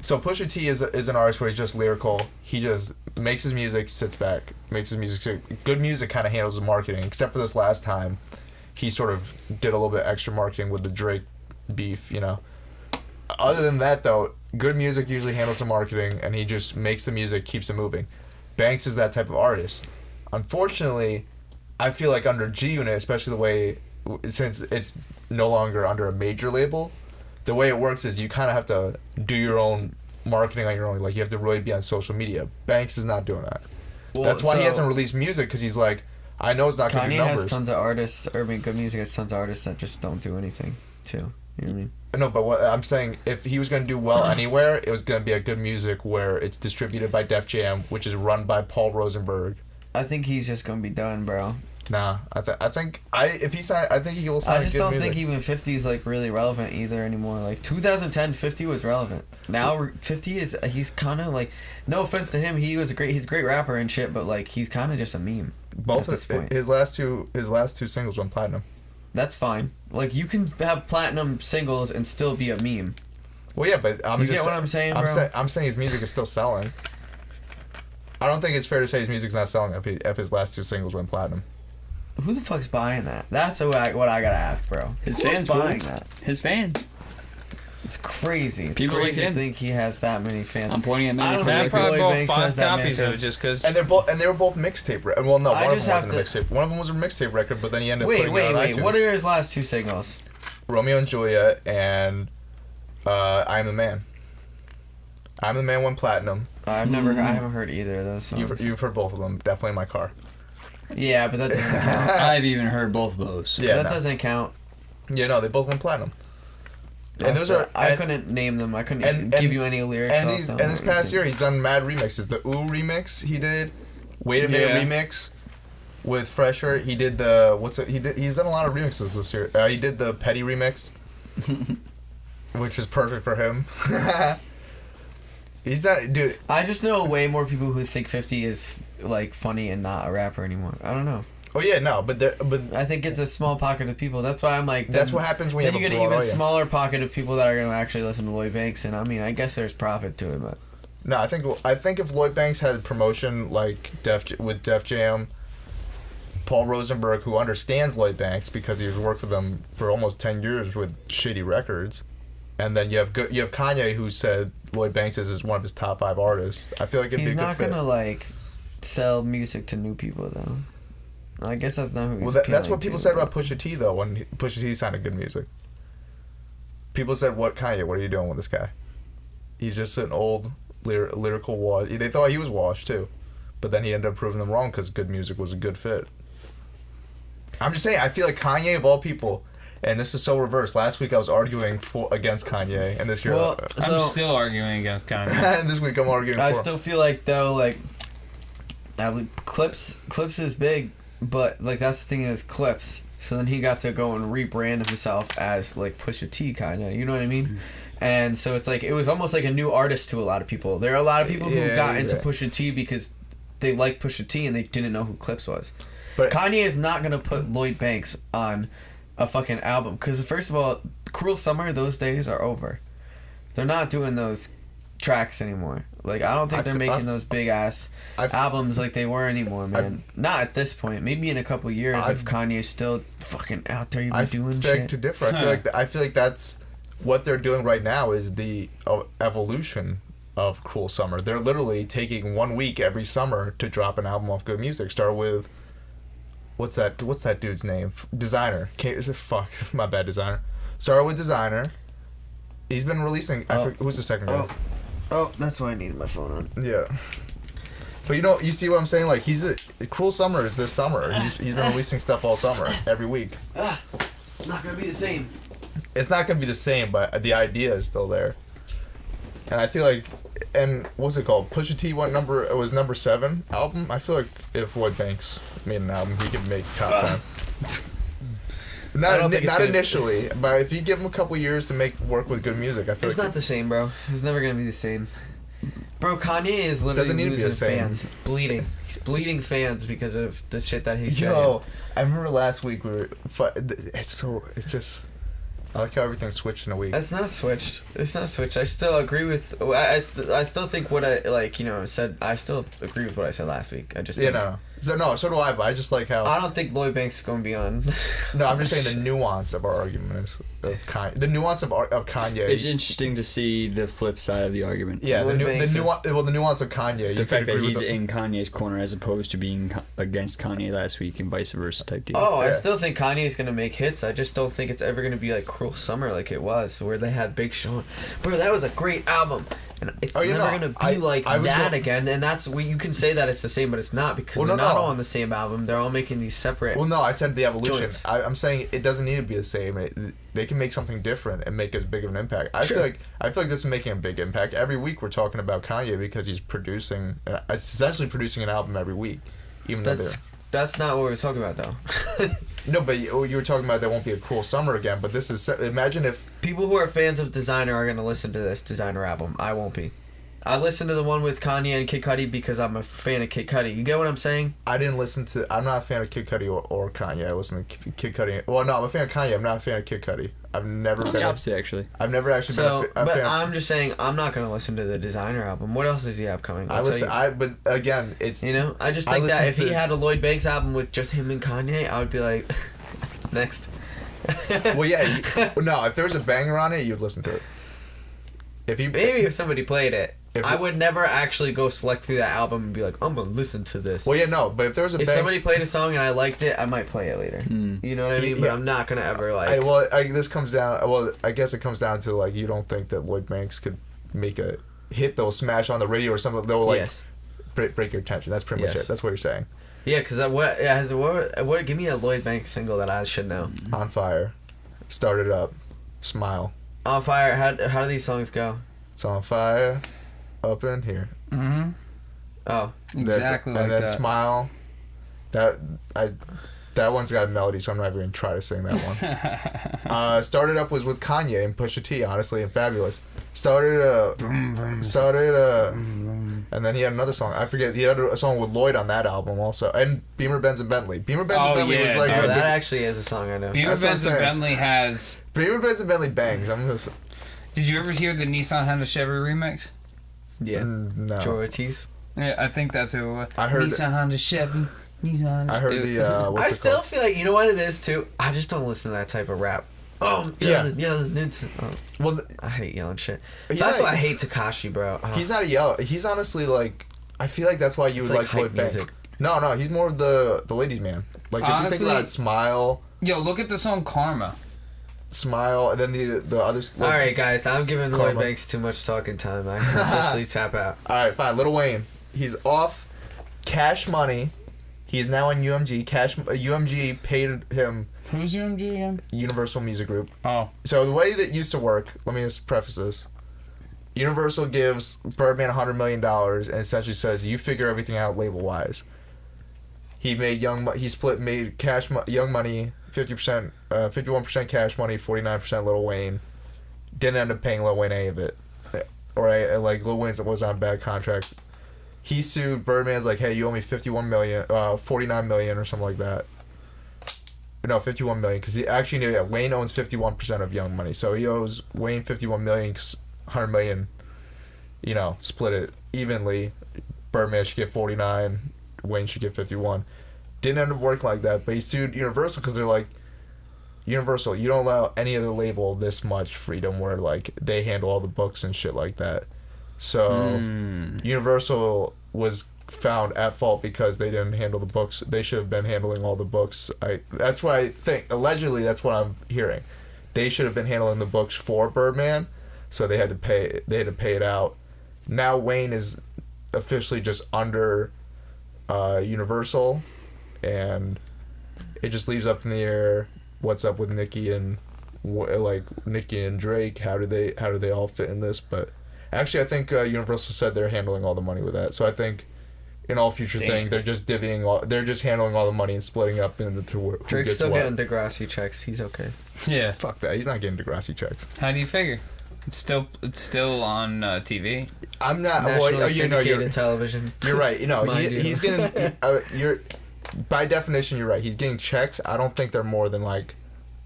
So Pusha T is an artist where he's just lyrical. He just makes his music, sits back, makes his music. Good music kind of handles the marketing, except for this last time, he sort of did a little bit extra marketing with the Drake beef. You know. Other than that, though, good music usually handles the marketing, and he just makes the music, keeps it moving. Banks is that type of artist. Unfortunately, I feel like under G Unit, especially the way, since it's no longer under a major label, the way it works is you kind of have to do your own marketing on your own. Like, you have to really be on social media. Banks is not doing that. Well, That's why he so hasn't released music, because he's like, I know it's not going to Kanye do numbers. has tons of artists, good music has tons of artists that just don't do anything too. You know what I mean? No, but what I'm saying, if he was going to do well anywhere, it was going to be a good music where it's distributed by Def Jam, which is run by Paul Rosenberg. I think he's just gonna be done, bro. Nah, I think if he sign, I think he will sign. I just don't music. think even 50 is like really relevant either anymore. Like 2010, 50 was relevant. Now 50 is he's kind of like, no offense to him, he's a great rapper and shit, but like he's kind of just a meme. Both at this point. his last two singles went platinum. That's fine. Like you can have platinum singles and still be a meme. Well, yeah, but You get what I'm saying, bro? I'm saying his music is still selling. I don't think it's fair to say his music's not selling if his last two singles went platinum. Who the fuck's buying that? That's what I gotta ask, bro. His Who's fans buying will. that? His fans. It's crazy. It's People crazy like to him. think he has that many fans. I'm pointing at I don't many think fans. Probably Lloyd bought Banks 5 has that many copies of it fans. just because. And they were both mixtape. Well, no, I one of just them have wasn't a mixtape. One of them was a mixtape record, but then he ended up Wait. putting it on iTunes. What are his last two singles? Romeo and Juliet and I'm the Man. I'm the Man went platinum. I haven't heard either of those songs. You've heard both of them. Definitely in my car. Yeah, but that doesn't count. I've even heard both of those. Yeah, that no. doesn't count. Yeah, no, they both went platinum. And those are I couldn't name them. I couldn't give you any lyrics. And off them this or past anything. year, he's done mad remixes. The Ooh remix he did. Wait a minute Yeah. remix with Fresher. He did the he's done a lot of remixes this year. He did the Petty remix, which was perfect for him. He's done, dude. I just know way more people who think 50 is like funny and not a rapper anymore. I don't know. Oh yeah, no, but I think it's a small pocket of people. That's why I'm like. that's what happens when you Then have you a get an broad even audience. smaller pocket of people that are gonna actually listen to Lloyd Banks, and I mean, I guess there's profit to it, but No, I think if Lloyd Banks had promotion like with Def Jam, Paul Rosenberg, who understands Lloyd Banks because he's worked with him for almost 10 years with shitty records, and then you have Kanye, who said Lloyd Banks is one of his top 5 artists. I feel like it'd he's be a good not fit. gonna like sell music to new people though. I guess that's not who he's Well, that's appealing what people to, said but- about Pusha T though. When Pusha T sounded good music, people said, "What Kanye? What are you doing with this guy? He's just an old lyrical wash." They thought he was washed too, but then he ended up proving them wrong because good music was a good fit. I'm just saying. I feel like Kanye of all people, and this is so reverse. Last week I was arguing against Kanye, and this year, Well, I'm so still arguing against Kanye. and this week I'm arguing I for. still feel like though like that Clips is big, but like that's the thing is Clips. So then he got to go and rebrand himself as like Pusha T kind of, you know what I mean? And so it's like it was almost like a new artist to a lot of people. There are a lot of people who Yeah, got into yeah. Pusha T because they like Pusha T and they didn't know who Clips was. But Kanye is not gonna put Lloyd Banks on a fucking album because first of all, Cruel Summer, those days are over. They're not doing those tracks anymore. Like I don't think they're making those big ass albums like they were anymore, man. Not at this point. Maybe in a couple years if Kanye's still fucking out there even doing beg shit. to differ. I feel like that's what they're doing right now is the evolution of Cruel Summer. They're literally taking 1 week every summer to drop an album of good music. Start with what's that dude's name? Designer. My bad, Designer. Start with Designer. He's been releasing. Who's the second guy? Oh, that's why I needed my phone on. Yeah. But you see what I'm saying? Like Cruel Summer is this summer. He's been releasing stuff all summer, every week. It's not gonna be the same. It's not gonna be the same, but the idea is still there. And I feel like, and what's it called? Pusha T was number 7 album. I feel like if Lloyd Banks made an album, he could make top 10. Not initially, but if you give him a couple years to work with good music, I feel It's like not the same, bro. It's never gonna be the same. Bro, Kanye is literally Doesn't need to be losing the same. fans. He's bleeding. He's bleeding fans because of the shit that he's saying. Yo, I remember last week it's just. I like how everything switched in a week. It's not switched. I still agree with. I still think what I said. I still agree with what I said last week. I just think, So do I. But I just like how. I don't think Lloyd Banks is going to be on. No, I'm just saying the nuance of our argument is of Kanye. The nuance of Kanye. It's interesting to see the flip side of the argument. Yeah, the Lloyd Banks nuance. Well, the nuance of Kanye. The fact that he's in Kanye's corner as opposed to being against Kanye last week and vice versa type deal. Oh, Yeah. I still think Kanye is going to make hits. I just don't think it's ever going to be like Cruel Summer like it was, where they had Big Sean. Bro, that was a great album. And it's never going to be like that again. And that's what you can say that it's the same, but it's not because they're not all on the same album. They're all making these separate. Well, no, I said the evolution. joints. I'm saying it doesn't need to be the same. They can make something different and make as big of an impact. I feel like this is making a big impact. Every week we're talking about Kanye because he's essentially producing an album every week. Even though That's not what we were talking about, though. No, but you were talking about there won't be a cool summer again. But this is imagine if People who are fans of Designer are gonna listen to this Designer album. I won't be. I listened to the one with Kanye and Kid Cudi because I'm a fan of Kid Cudi. You get what I'm saying? I didn't listen to. I'm not a fan of Kid Cudi or Kanye. I listen to Kid Cudi. Well, no, I'm a fan of Kanye. I'm not a fan of Kid Cudi. I've never been. The opposite, actually. I've never actually So, been a but fan. I'm just saying, I'm not gonna listen to the Designer album. What else does he have coming? I listen. But again, it's You know, I just I think that listen if he to- had a Lloyd Banks album with just him and Kanye, I would be like, next. well, yeah. No, if there was a banger on it, you'd listen to it. If he Maybe if somebody played it, If I it- would never actually go select through that album and be like, I'm gonna listen to this. Well, yeah, no. But if there was a If banger, somebody played a song and I liked it, I might play it later. You know what I mean? But Yeah. I'm not gonna ever like. this comes down. Well, I guess it comes down to like you don't think that Lloyd Banks could make a hit that'll smash on the radio or something that will like Yes. break your attention. That's pretty much Yes. it. That's what you're saying. Yeah, because give me a Lloyd Banks single that I should know. On fire, start it up, smile. On Fire. How do these songs go? It's on fire, up in here. Mm-hmm. Oh, Exactly like and then that. smile. That one's got a melody, so I'm not even gonna try to sing that one. Started up was with Kanye and Pusha T, honestly, and Fabulous. And then he had another song. I forget. He had a song with Lloyd on that album also, and Beamer, Benz, and Bentley. Beamer, Benz, and Oh, Bentley was yeah. like oh, a that big, actually is a song I know. Beamer, That's what I'm Benz, and saying. Bentley has. Beamer, Benz, and Bentley bangs. I'm just Did you ever hear the Nissan Honda Chevy remix? Yeah, no. Joe Ortiz. Yeah, I think that's who it was. I heard Nissan Honda Chevy. Nissan. I heard the. What's I it still called? feel like you know what it is too. I just don't listen to that type of rap. Oh Yeah. yelling. Well, I hate yelling shit. He's That's not- why I hate Tekashi, bro. he's not a yell. He's honestly like. I feel like that's why you It's would like like Lloyd hype Banks. music. No, he's more of the ladies' man. Like if you Honestly- think about Smile, Yo, look at the song Karma. and then the others. All right, guys, I'm giving Lloyd Karma. Banks too much talking time. I can officially tap out. All right, fine. Lil Wayne, he's off Cash Money. He's now on UMG. UMG paid him Who's UMG again? Universal Music Group. Oh. So the way that used to work, let me just preface this. Universal gives Birdman $100 million and essentially says, you figure everything out label-wise. He made made Young Money 50%, 51% Cash Money, 49% Lil Wayne. Didn't end up paying Lil Wayne any of it. Like Lil Wayne was on a bad contract. He sued Birdman's like, hey, you owe me 49 million or something like that. No, 51 million because he actually knew. Yeah, Wayne owns 51% of Young Money, so he owes Wayne 51 million. 100 million, split it evenly. Birdman should get 49. Wayne should get 51. Didn't end up working like that, but he sued Universal because they're like, Universal, you don't allow any other label this much freedom where like they handle all the books and shit like that. So Universal was found at fault because they didn't handle the books. They should have been handling all the books. That's what I think. Allegedly, that's what I'm hearing. They should have been handling the books for Birdman, so they had to pay it out. Now Wayne is officially just under Universal, and it just leaves up in the air what's up with Nicki and Drake. How do they all fit in this? But actually, I think Universal said they're handling all the money with that. So I think in all future thing, they're just they're just handling all the money and splitting up into who Drake's gets still what. getting Degrassi checks. He's okay. Yeah. Fuck that. He's not getting Degrassi checks. How do you figure? It's still on TV. I'm not. Nationally Well, syndicated television. you're right. Mind you. He's getting. You're by definition, you're right. He's getting checks. I don't think they're more than like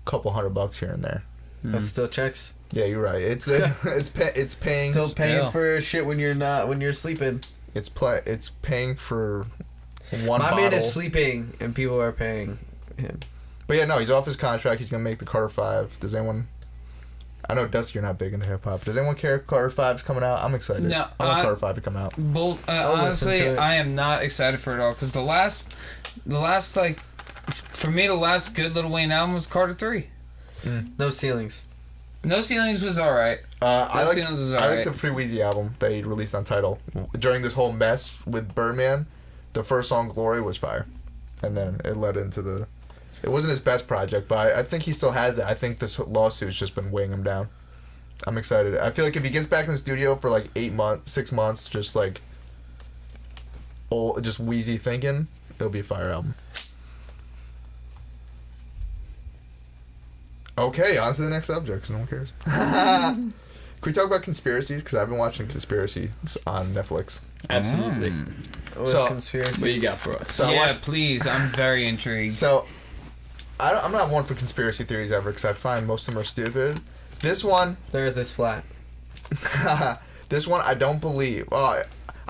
a couple $100 here and there. That's still checks. Yeah, you're right. It's paying. Still paying Still. for shit when you're sleeping. It's paying for one My bottle. man is sleeping and people are paying him. But yeah, no, he's off his contract. He's gonna make the Carter 5. Does anyone? I know, Dusty, you're not big into hip hop. Does anyone care if Carter 5's coming out? I'm excited. No, I want Carter 5 to come out. I'll listen Honestly, to it. I am not excited for it all because the last like, for me, the last good Lil Wayne album was Carter 3. No ceilings. No Ceilings was alright. I like Ceilings is I like alright. the Free Weezy album that he released on Tidal. During this whole mess with Birdman, the first song Glory was fire, and then it led into the. It wasn't his best project, but I think he still has it. I think this lawsuit's just been weighing him down. I'm excited. I feel like if he gets back in the studio for like 6 months, just like just wheezy thinking, it'll be a fire album. Okay, on to the next subject, 'cause no one cares. Can we talk about conspiracies? Because I've been watching conspiracies on Netflix. Absolutely. So, conspiracy. What you got for us? So I yeah, watched- please. I'm very intrigued. So, I'm not one for conspiracy theories ever because I find most of them are stupid. This one, The Earth is flat. this one I don't believe. Well,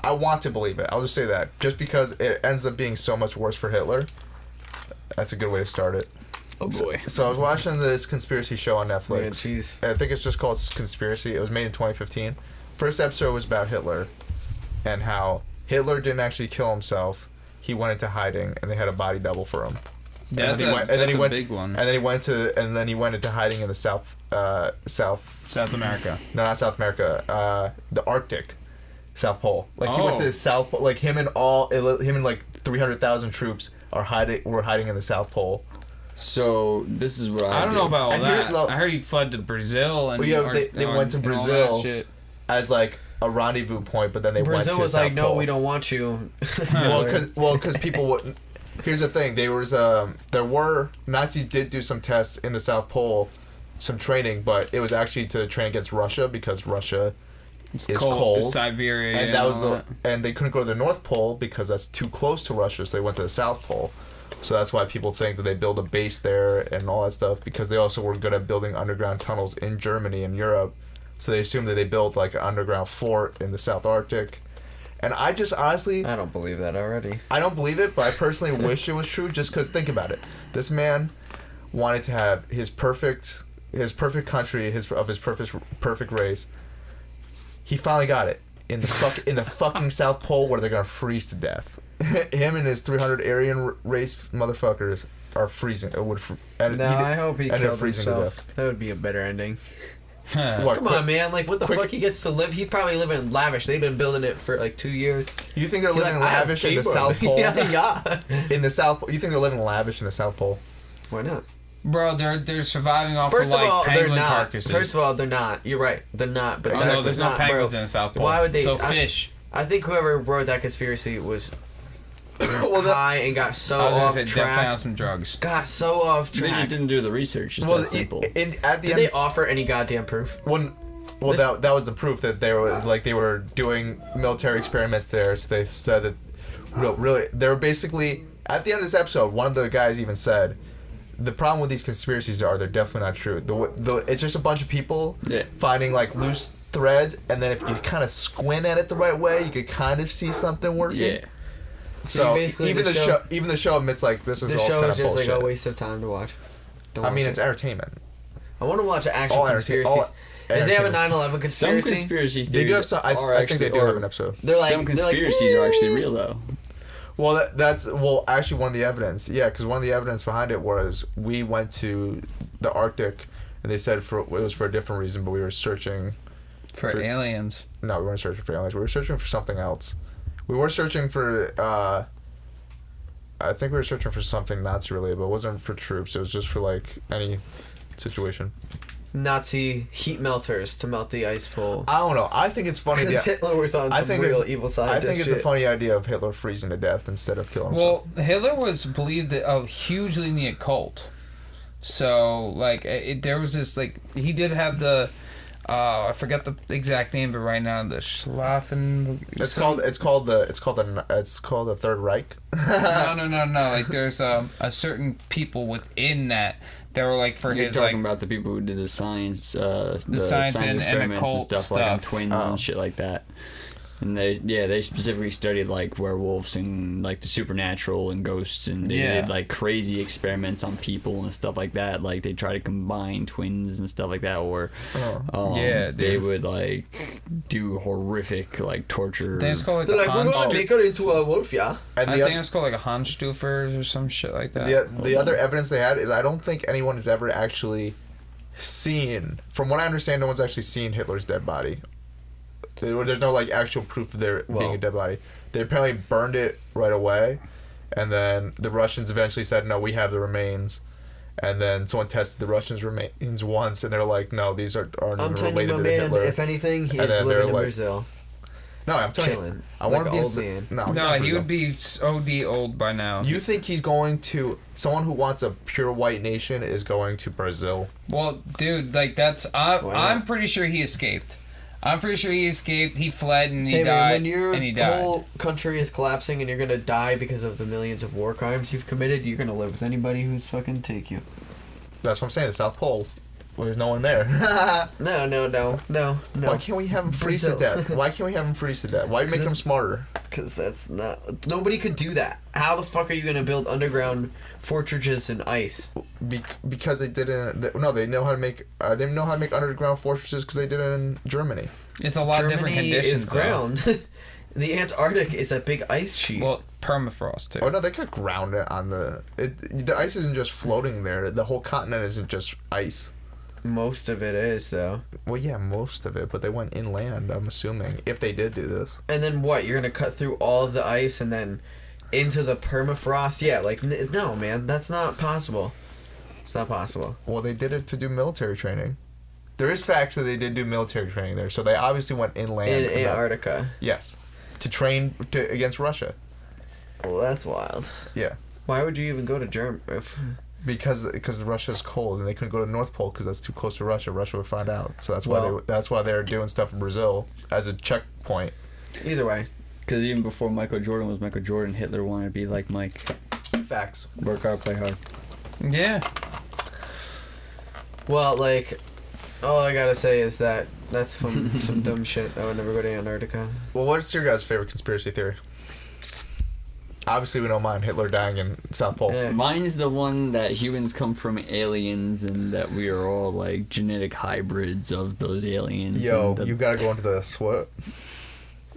I want to believe it. I'll just say that. Just because it ends up being so much worse for Hitler. That's a good way to start it. Oh boy. So I was watching this conspiracy show on Netflix. Man, jeez. I think it's just called Conspiracy. It was made in 2015. First episode was about Hitler and how Hitler didn't actually kill himself. He went into hiding and they had a body double for him. That's and then he a went, big one. And then he went into hiding in the South South America. No, not South America. The Arctic, South Pole. Like he went to the South Pole. Like him and like 300,000 troops were hiding in the South Pole. So this is what I don't do. know about all And here's that. I heard he fled to Brazil and Well, yeah, they went to and all that Brazil. shit. As like a rendezvous point, but then they went Brazil to was South like, no, Pole. we don't want you. Because people wouldn't. Here's the thing: there were Nazis did do some tests in the South Pole, some training, but it was actually to train against Russia because Russia is cold. Siberia, And that was and they couldn't go to the North Pole because that's too close to Russia, so they went to the South Pole. So that's why people think that they build a base there and all that stuff, because they also were good at building underground tunnels in Germany and Europe. So they assumed that they built like an underground fort in the South Arctic. And I just honestly, I don't believe that already. I don't believe it, but I personally wish it was true just because think about it. This man wanted to have his perfect country, his perfect race. He finally got it in the fucking South Pole where they're gonna freeze to death. Him and his 300 Aryan race motherfuckers are freezing. I hope he ended up killed freezing to himself. That would be a better ending. What, Come on, man. Like, what the fuck he gets to live? He'd probably live in lavish. They've been building it for like 2 years. You think they're He's living like, I have lavish in the keyboard. South Pole? Yeah. In the South Pole, you think they're living lavish in the South Pole? Why not? Bro, they're surviving off First of of like all, they're penguin not. carcasses. First of all, they're not. You're right. They're not. But Exactly. no, there's no not, penguins bro. in the South Pole. Why would they? So fish. I think whoever wrote that conspiracy was Well, high and got so I was gonna off say definitely on track. some drugs. Got so off They just track. didn't do the research. It's well, that simple. at the Did end, they offer any goddamn proof? that was the proof that they were doing military experiments there. So they said that really they were basically at the end of this episode. One of the guys even said the problem with these conspiracies are they're definitely not true. It's just a bunch of people finding like loose threads, and then if you kind of squint at it the right way, you could kind of see something working. Yeah. So basically even the the show admits like this is The all show kind is of just bullshit. like a waste of time to watch. Don't I mean, watch it's it. entertainment. I want to watch an actual all conspiracies. Does they have a 9/11 Some conspiracy? conspiracy theories They do have some. I think they do have an episode. They're like, some conspiracies are actually real though. Well, that's actually one of the evidence. Yeah, because one of the evidence behind it was we went to the Arctic, and they said it was for a different reason, but we were searching For aliens. No, we weren't searching for aliens. We were searching for something else. We were searching for. I think we were searching for something Nazi related, but it wasn't for troops. It was just for like any situation. Nazi heat melters to melt the ice pole. I don't know. I think it's funny. Because Hitler was on some real evil side. I think it's a funny idea of Hitler freezing to death instead of killing himself. Well, Hitler was believed hugely in the occult. So, like, there was this, like, he did have the, I forget the exact name, but right now, the Schlafen... It's called the Third Reich. No. Like, there's a certain people within that were, like, for You're his, talking like... about the people who did the science, science and experiments occult and stuff, like on stuff. twins and shit like that. And they specifically studied like werewolves and like the supernatural and ghosts, and they did like crazy experiments on people and stuff like that. Like they try to combine twins and stuff like that, or they would like do horrific like torture. I think it's called They're like like, we're going to make her into a wolf, yeah? And I think it's called like a Hanstufers or some shit like that. The other evidence they had is I don't think anyone has ever actually seen. From what I understand, no one's actually seen Hitler's dead body. There's no like actual proof of there being a dead body. They apparently burned it right away, and then the Russians eventually said, "No, we have the remains." And then someone tested the Russians' remains once, and they're like, "No, these aren't I'm even telling you, related my to man, Hitler." if anything, he And is then living they're in like- Brazil. No, I'm telling chilling. you. I want to be old man. No, he's No, not he Brazil. would be OD old by now. You think he's going to... Someone who wants a pure white nation is going to Brazil. Well, dude, like that's I'm pretty sure he escaped. I'm pretty sure he escaped. He fled and he Hey, died. man, when your and he died. whole country is collapsing and you're gonna die because of the millions of war crimes you've committed, you're gonna live with anybody who's fucking take you. That's what I'm saying. The South Pole. Well, there's no one there. No. Why can't we have him freeze to Brazil. death? Why can't we have him freeze to death? Why make him smarter? Because that's not... Nobody could do that. How the fuck are you gonna build underground fortresses in ice? Because they didn't. No, they know how to make. They know how to make underground fortresses because they did it in Germany. It's a lot different Germany conditions. is ground. The Antarctic is a big ice sheet. Well, permafrost too. Oh no, they could ground it on the. The ice isn't just floating there. The whole continent isn't just ice. Most of it is, though. Well, yeah, most of it, but they went inland. I'm assuming if they did do this. And then what? You're gonna cut through all of the ice and then into the permafrost? Yeah, like no, man, that's not possible. It's not possible. Well, they did it to do military training. There is facts that they did do military training there, so they obviously went inland. In Antarctica. Yes, to train against Russia. Well, that's wild. Yeah. Why would you even go to Germany? Because Russia's cold and they couldn't go to North Pole because that's too close to Russia. Russia would find out, so that's why they're doing stuff in Brazil as a checkpoint. Either way. Because even before Michael Jordan was Michael Jordan, Hitler wanted to be like Mike. Facts. Work hard, play hard. Yeah. Well, like, all I gotta say is that that's some dumb shit. I would never go to Antarctica. Well, what's your guys' favorite conspiracy theory? Obviously, we don't mind Hitler dying in South Pole. Yeah. Mine's the one that humans come from aliens and that we are all like genetic hybrids of those aliens. Yo, you gotta go into this. What?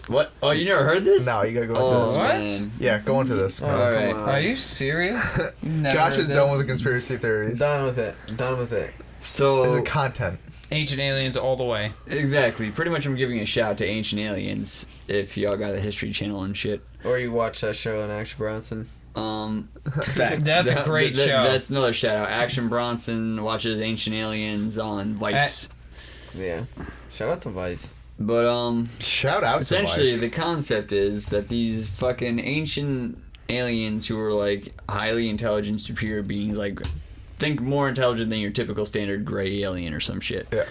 What? Oh, you never heard this? No, you gotta go into Oh, this. What? man. Yeah, go into this. Man. All right. Come on. Are you serious? Never Josh heard is this. done with the conspiracy theories. Done with it. Done with it. So This is content. Ancient aliens all the way. exactly. Pretty much, I'm giving a shout out to Ancient Aliens. If y'all got the History Channel and shit. Or you watch that show on Action Bronson. Facts. That's a great show. That's another shout out. Action Bronson watches Ancient Aliens on Vice. Yeah. Shout out to Vice. But Shout out essentially to Vice. the concept is that these fucking ancient aliens who are like highly intelligent, superior beings, like think more intelligent than your typical standard gray alien or some shit. Yeah.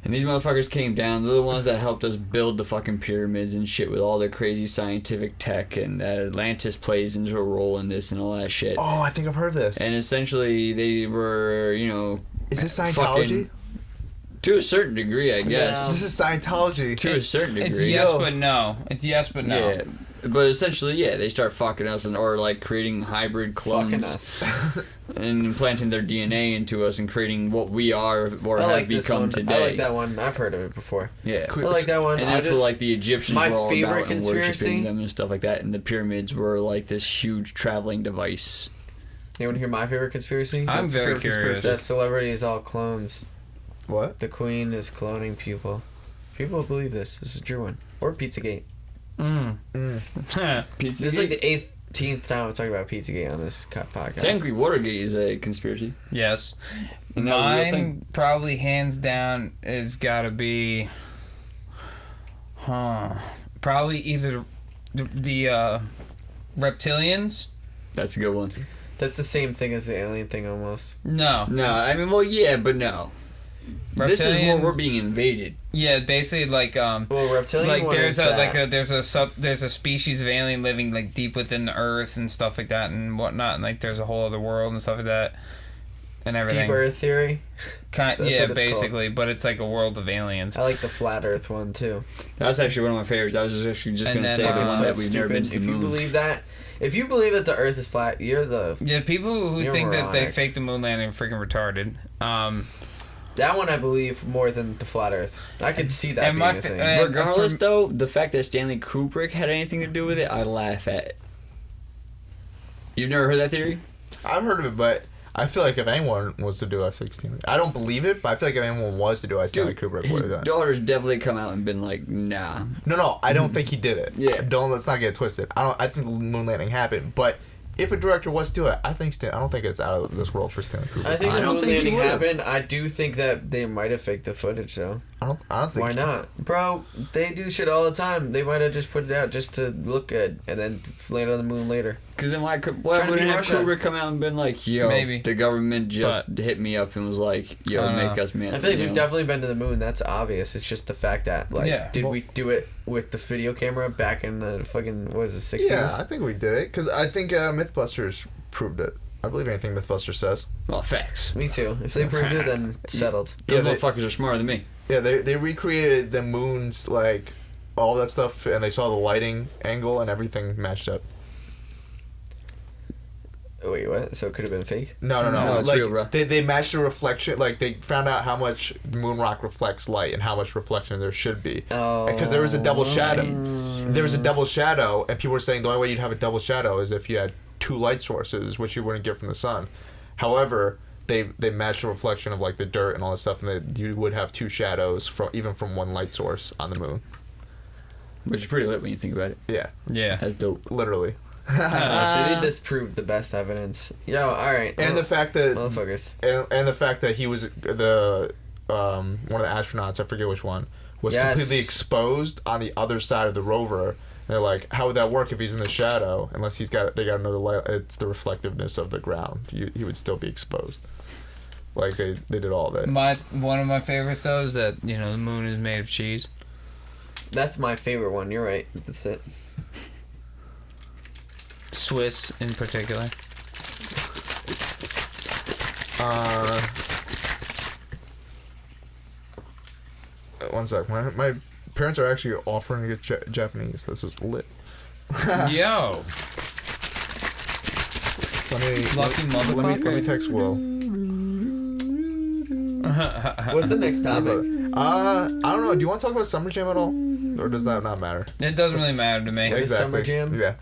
And these motherfuckers came down. They're the ones that helped us build the fucking pyramids and shit with all their crazy scientific tech, and that Atlantis plays into a role in this and all that shit. Oh, I think I've heard this. And essentially, they were, Is this Scientology? to a certain degree, I guess. This is Scientology. To a certain degree. It's yes but no. It's yes but no. Yeah. But essentially, yeah, they start fucking us or like creating hybrid clones. Fucking us. And implanting their DNA into us and creating what we are or I have like this become one. today. I like that one. I've heard of it before. Yeah. I like that one. And that's what like the Egyptians my were all favorite about and conspiracy- worshiping them and stuff like that. And the pyramids were like this huge traveling device. You want to hear my favorite conspiracy? I'm What's your very favorite curious. That celebrity is all clones. What? The Queen is cloning people. People believe this. This is a true one. Or Pizzagate. Pizza. This is like the 18th time I'm talking about Pizzagate on this podcast. Technically, Watergate is a conspiracy. Yes. And that was a real Mine thing. probably hands down is gotta be probably either the reptilians. That's a good one. That's the same thing as the alien thing almost. No. No, I mean, well, yeah, but no. This is more we're being invaded. Yeah, basically like Well, reptilian like one there's is that. there's a species of alien living like deep within the earth and stuff like that and whatnot, and like there's a whole other world and stuff like that and everything. Deep Earth theory. Kind, That's yeah, what it's basically, but it's like a world of aliens. I like the flat Earth one too. That's actually one of my favorites. I was actually just And going to then, say the fucking one So that we've never been to the If you moon. believe that, if you believe that the Earth is flat, you're the Yeah, people who You're think that they moronic. faked the moon landing are freaking retarded. that one I believe more than the flat Earth. I could see that And being my a fa- thing. Regardless, though, the fact that Stanley Kubrick had anything to do with it, I laugh at. You've never heard that theory? I've heard of it, but I feel like if anyone was to do F-16, I don't believe it, but I feel like if anyone was to do it, Stanley Kubrick his would have done it. daughter's definitely come out and been like, nah. No, I don't think he did it. Yeah. Let's not get it twisted. I think the moon landing happened, but if a director was to do it, I don't think it's out of this world for Stanley Kubrick. I think I the don't moon think he landing would've. happened. I do think that they might have faked the footage though. I don't think. Why not, bro? They do shit all the time. They might have just put it out just to look good and then land on the moon later. Because then why Trying to wouldn't be have Russia. Kubrick come out and been like, yo, Maybe. the government just hit me up and was like, yo, I don't make know. us man. I feel like you we've know? definitely been to the moon. That's obvious. It's just the fact that did we do it with the video camera back in the fucking what was it 60s? Yeah, I think we did it because I think MythBusters proved it. I believe anything MythBusters says. Well, facts. Me too. If they proved it, then settled. Those Yeah, motherfuckers are smarter than me. Yeah, they recreated the moon's like all that stuff, and they saw the lighting angle and everything matched up. Wait, what? So it could have been fake? No. No, it's like real, bro. they matched the reflection. Like they found out how much moon rock reflects light and how much reflection there should be. Oh, Because there was a double shadow. There was a double shadow, and people were saying the only way you'd have a double shadow is if you had two light sources, which you wouldn't get from the sun. However, they matched the reflection of like the dirt and all that stuff, and you would have two shadows from one light source on the moon. Which is pretty lit when you think about it. Yeah, Yeah. That's dope. literally. So they disproved the best evidence. Yo, all right. And the fact that motherfuckers. and the fact that he was the one of the astronauts, I forget which one, was completely exposed on the other side of the rover. And they're like, how would that work if he's in the shadow? Unless they got another light. It's the reflectiveness of the ground. He would still be exposed. Like they did all that. One of my favorites though is that the moon is made of cheese. That's my favorite one. You're right. That's it. Swiss in particular. One sec. My parents are actually offering to get Japanese. This is lit. Yo. Lucky motherfucker. Let me text Will. What's the next topic? I don't know. Do you want to talk about Summer Jam at all, or does that not matter? It doesn't really matter to me. Is Summer Jam? Yeah.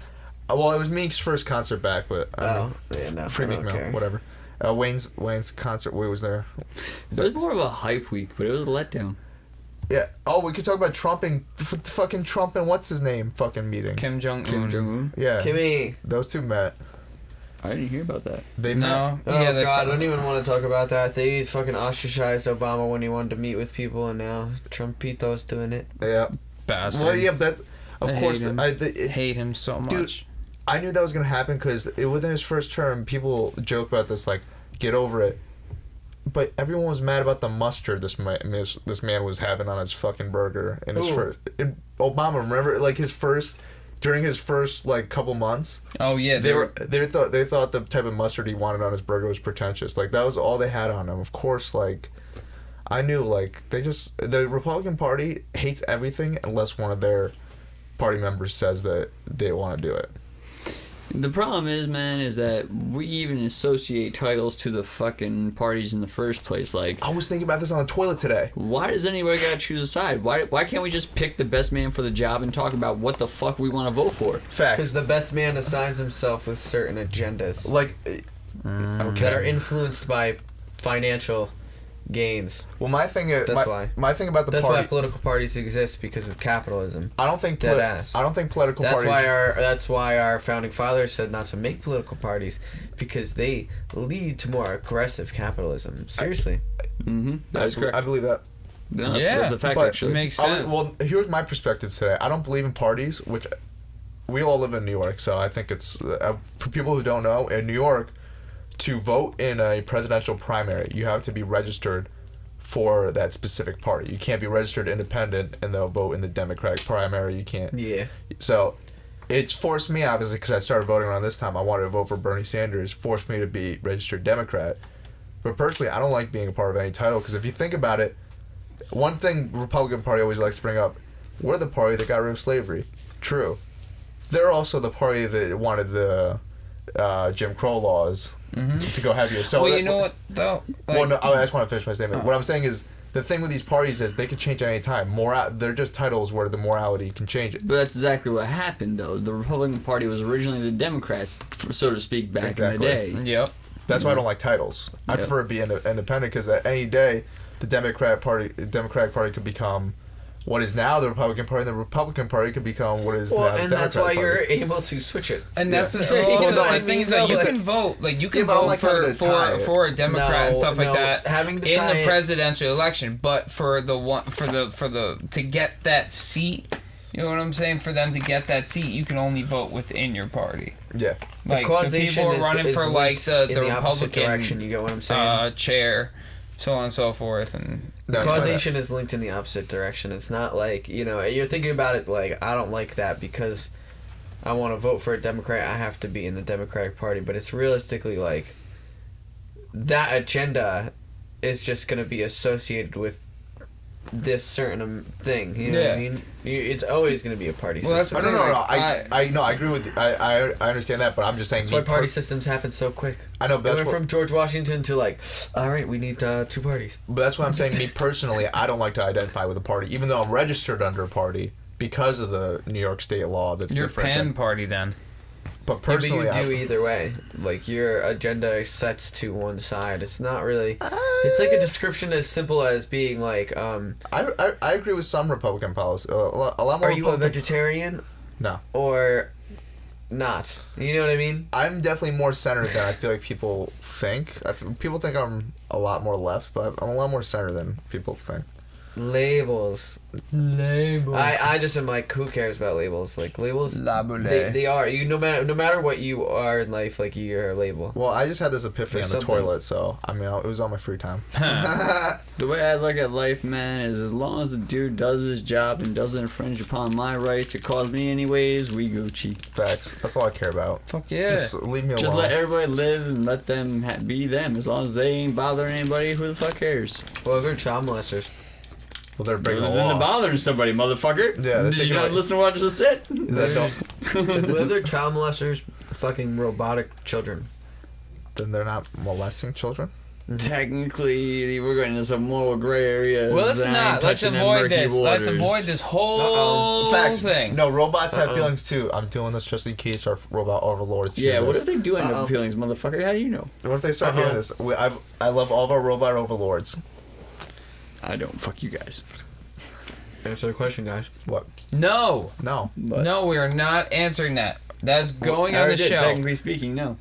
Well, it was Meek's first concert back, but Yeah, no, free I Meek don't Mill, care. whatever. Wayne's concert. Wayne was there. It was more of a hype week, but it was a letdown. Yeah. Oh, we could talk about fucking Trump and what's his name fucking meeting. Kim Jong Un. Yeah. Kimmy. Those two met. I didn't hear about that. They met. No. Oh Yeah. God, I don't even want to talk about that. They fucking ostracized Obama when he wanted to meet with people, and now Trumpito's doing it. Yeah. Bastard. Well, yeah, that's of I course. hate him. Hate him so much. Dude, I knew that was gonna happen because within his first term, people joke about this like, get over it. But everyone was mad about the mustard this man was having on his fucking burger in his first. Obama, remember, like during his first like couple months. Oh yeah. They thought the type of mustard he wanted on his burger was pretentious. Like that was all they had on him. Of course, like I knew like the Republican Party hates everything unless one of their party members says that they want to do it. The problem is, man, is that we even associate titles to the fucking parties in the first place. Like, I was thinking about this on the toilet today. why does anybody gotta choose a side? Why can't we just pick the best man for the job and talk about what the fuck we want to vote for? Fact. Because the best man assigns himself with certain agendas Like, that are influenced by financial gains. well, my thing is That's why. my thing about the That's party. why political parties exist, because of capitalism. I don't think Dead ass. I don't think political That's parties. that's why our founding fathers said not to make political parties, because they lead to more aggressive capitalism. Seriously. Mm-hmm. That is correct. I believe that. No, that's, Yeah, that's a fact, but actually. makes I was- sense. well, here's my perspective today. I don't believe in parties, which we all live in New York, so I think it's for people who don't know, in New York, to vote in a presidential primary, you have to be registered for that specific party. You can't be registered independent and they'll vote in the Democratic primary. You can't. Yeah. So it's forced me, obviously, because I started voting around this time. I wanted to vote for Bernie Sanders, forced me to be registered Democrat. But personally, I don't like being a part of any title, because if you think about it, one thing Republican Party always likes to bring up, we're the party that got rid of slavery. True. They're also the party that wanted the Jim Crow laws to go heavier. So well, you know what though? Like, well, no, I just want to finish my statement. What I'm saying is, the thing with these parties is they can change at any time. They're just titles where the morality can change it. But that's exactly what happened, though. The Republican Party was originally the Democrats, so to speak, back in the day. Yep. That's why I don't like titles. I prefer to be independent, because at any day, the Democratic Party could become what is now the Republican Party. The Republican Party could become what is now the and Democratic that's why Party. you're able to switch it. And that's Yeah. also Well, no, the thing is that you can vote. Like you can but I vote like having to tie it. for a Democrat and stuff like that having to in tie the it- presidential election. But for the to get that seat, you know what I'm saying? For them to get that seat, you can only vote within your party. Yeah. Like causation the people running is for like linked the in opposite Republican direction. You get what I'm saying? chair, so on and so forth, and Causation is linked in the opposite direction. It's not like, you're thinking about it like, I don't like that because I want to vote for a Democrat, I have to be in the Democratic Party. But it's realistically like, that agenda is just going to be associated with this certain thing. You know what I mean? It's always going to be a party system. that's- I agree with you. I understand that, but I'm just saying. That's why party systems happen so quick. I know, but It that's went from George Washington to like, all right, we need 2 parties. But that's what I'm saying. Me personally, I don't like to identify with a party, even though I'm registered under a party because of the New York State law. That's your different. pen party then. But personally, but you do either way. Like, your agenda sets to one side. It's not really. It's like a description as simple as being like, I agree with some Republican policy. A lot more. are you a vegetarian No. or not? You know what I mean? I'm definitely more centered than I feel like people think. People think I'm a lot more left, but I'm a lot more centered than people think. Labels. I just am like, who cares about labels? Like, labels, Labelé. they are. No matter what you are in life, like, you're a label. Well, I just had this epiphany There's on the something. toilet, so I mean, it was on my free time. The way I look at life, man, is as long as the dude does his job and doesn't infringe upon my rights or cause me anyways, we Gucci. Facts. That's all I care about. Fuck yeah. Just leave me alone. Just let everybody live and let them be them. As long as they ain't bothering anybody, who the fuck cares? Well, they're child molesters. Well, they're breaking the Other than law. bothering somebody, motherfucker. Yeah, they're Did you taking not away- listen to what I just said? Is that don't, Well, they're child molesters, fucking robotic children. then they're not molesting children? Technically, we're going into some moral gray area. Well, let's not. Let's avoid this. Let's avoid this whole Facts. thing. No, robots have feelings too. I'm doing this just in case our robot overlords hear Yeah, what this. if they do end up feelings, motherfucker? How do you know? What if they start hearing this? I love all of our robot overlords. I don't. Fuck you guys. Answer the question, guys. What? No. No. But No, we are not answering that. That's going I on the already did, show. technically speaking, no.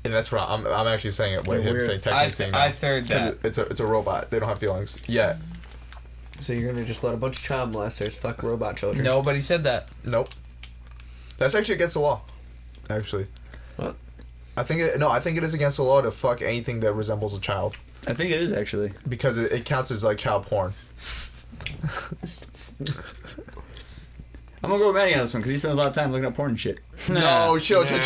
And that's right. I'm actually saying it. What him saying technically saying no. I third that. Because it's a robot. They don't have feelings yet. So you're gonna just let a bunch of child molesters fuck robot children? Nobody said that. Nope. That's actually against the law. Actually. What? I think it is against the law to fuck anything that resembles a child I think it is actually. because it counts as like child porn. I'm gonna go with Manny on this one because he spends a lot of time looking up porn and shit. No, chill. Don't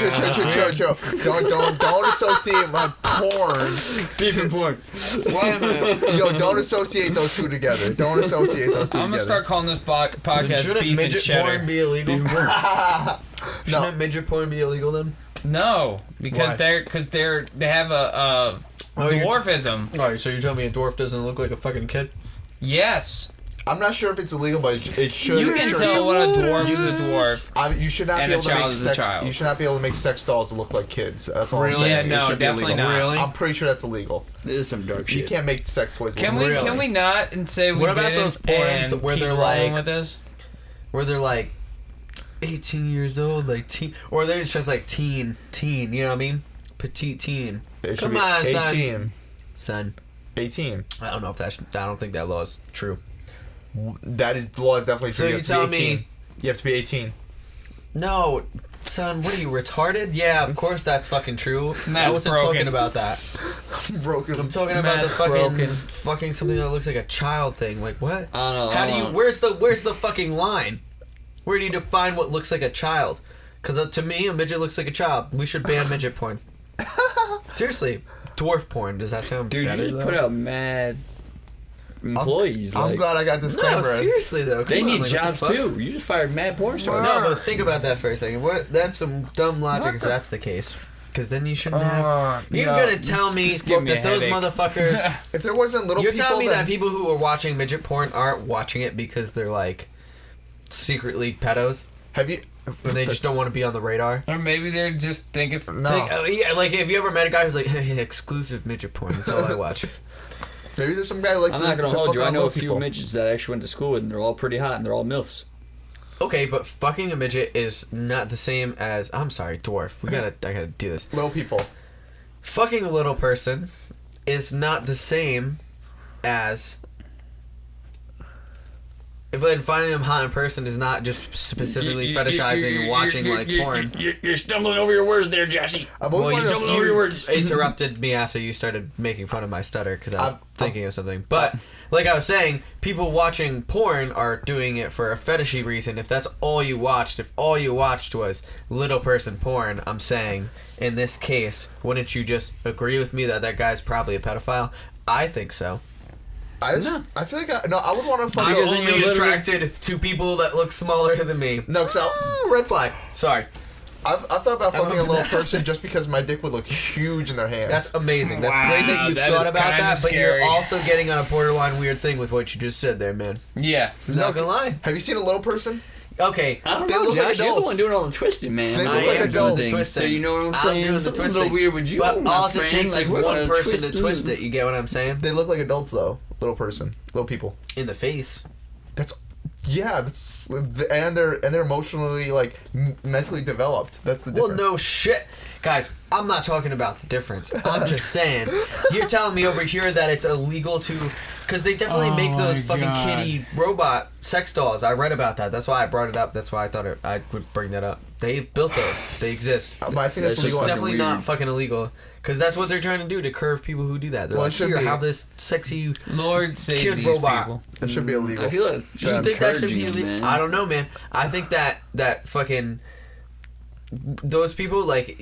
associate my porn. Beef and porn. Wait a minute. Yo, don't associate those two together. Don't associate those two I'm gonna together. start calling this podcast Shouldn't Beef and midget Cheddar. porn be illegal? No. Shouldn't midget porn be illegal then? No, because Why? they have a you're- dwarfism. Alright, so you're telling me a dwarf doesn't look like a fucking kid? Yes, I'm not sure if it's illegal, but it should. you can tell what a dwarf is a dwarf. You should not And be a able to child make is a sex. child. You should not be able to make sex dolls that look like kids. That's all Really? I'm saying. Yeah, It no, should be definitely illegal. not. Really? I'm pretty sure that's illegal. This is some dark shit. You can't make sex toys. Can look we like can we not and say we What about didn't those porns and where keep they're rolling like- with this? Where they're like 18 years old, like teen, or they're just like teen, you know what I mean? Petite teen. It should Come be on, 18. son. 18. I don't know if that's. I don't think that law is true. That is the law is definitely true. So You you have to be tell 18. me- You have to be 18. No, son. What are you retarded? Yeah, of course that's fucking true. I Matt's wasn't broken. talking about that. Broken. I'm talking about the Matt's fucking broken. fucking something that looks like a child thing. Like what? I don't know. How do you? Where's the fucking line? Where do you define what looks like a child? Because to me, a midget looks like a child. We should ban midget porn. Seriously, dwarf porn. Does that sound Dude, better? you just though? put out mad employees. I'm like, glad I got disclaimer. No, seriously though. they come on, need like, what the jobs fuck? too. You just fired mad porn stars. No, but think about that for a second. That's some dumb logic What if the that's the case. Because then you shouldn't have. You're no, gonna tell me just give me that a those headache. motherfuckers. If there wasn't little You're people, telling me then that people who are watching midget porn aren't watching it because they're like secretly pedos have you? and they just don't want to be on the radar. Or maybe they just think it's No. Like, yeah, like have you ever met a guy who's like, hey, exclusive midget porn? That's all I watch. Maybe there's some guy who likes I'm not gonna hold you. I know a little few people. midgets that I actually went to school with, and they're all pretty hot, and they're all milfs. Okay, but fucking a midget is not the same as... I'm sorry, dwarf. I gotta do this. Little people. Fucking a little person is not the same as... If like, finding them hot in person is not just specifically fetishizing and watching like porn. You're stumbling over your words there, Joshy. I've always wondered if stumbling over your words. Interrupted me after you started making fun of my stutter because I was thinking of something. But like I was saying, people watching porn are doing it for a fetishy reason. If that's all you watched, if all you watched was little person porn, I'm saying in this case, wouldn't you just agree with me that that guy's probably a pedophile? I think so. I feel like I would want to fuck. I'm Because then only you're attracted to people that look smaller than me. No, because Red flag. Sorry. I've thought about fucking a open little that. person just because my dick would look huge in their hands. That's amazing. That's Wow, great that you that thought is about kinda that, but scary. you're also getting on a borderline weird thing with what you just said there, man. Yeah. Not gonna lie. Have you seen a little person? Okay. I don't They know, look like Josh. You're the adults. one doing all the twisting, man. They look I like am adults. twisting. Twisting. So you know what I'm I'm saying? doing the Something's a twisting. little weird with you. But my all it friend. takes Like, is we're one gonna person twist to twist it. You get what I'm saying? They look like adults though. Little person, little people. In the face. That's and they're emotionally like mentally developed. That's the difference. Well, no shit. Guys, I'm not talking about the difference. I'm just saying. You're telling me over here that it's illegal to... Because they definitely Oh make those my fucking God. kitty robot sex dolls. I read about that. That's why I brought it up. That's why I thought I would bring that up. They've built those. They exist. But I think that's That's just illegal. It's definitely weird. not fucking illegal. Because that's what they're trying to do, to curve people who do that. They're Well, it like, should here, be. have this sexy... Lord save Kid these robot. people. That should be illegal. I feel like it's Do you just think that should be encouraging illegal? them, man. I don't know, man. I think that fucking... Those people, like,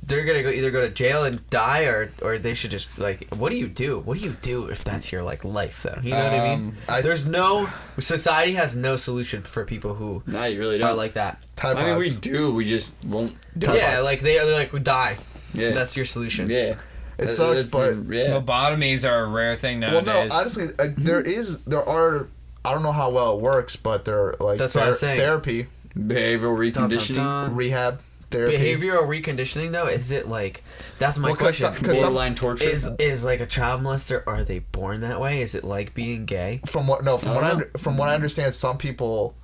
they're gonna either go to jail and die, or they should just, like, what do you do? What do you do if that's your, like, life, though? You know what I mean? There's no... Society has no solution for people who No, you really don't. are like that. Tide I mean, we Pods. do. We just won't. Tide Yeah, Pods. like, they're like, we die. Yeah. That's your solution. Yeah. It sucks, but yeah. Lobotomies are a rare thing well, nowadays. no. Honestly, there are. I don't know how well it works, but there are like That's what I was saying. therapy, Behavioral Dun, dun, reconditioning. dun. rehab, therapy. Behavioral reconditioning, though, is it like... That's my Well, 'cause question. some- 'cause some- Borderline torture. Is like a child molester, are they born that way? Is it like being gay? From what I understand, some people,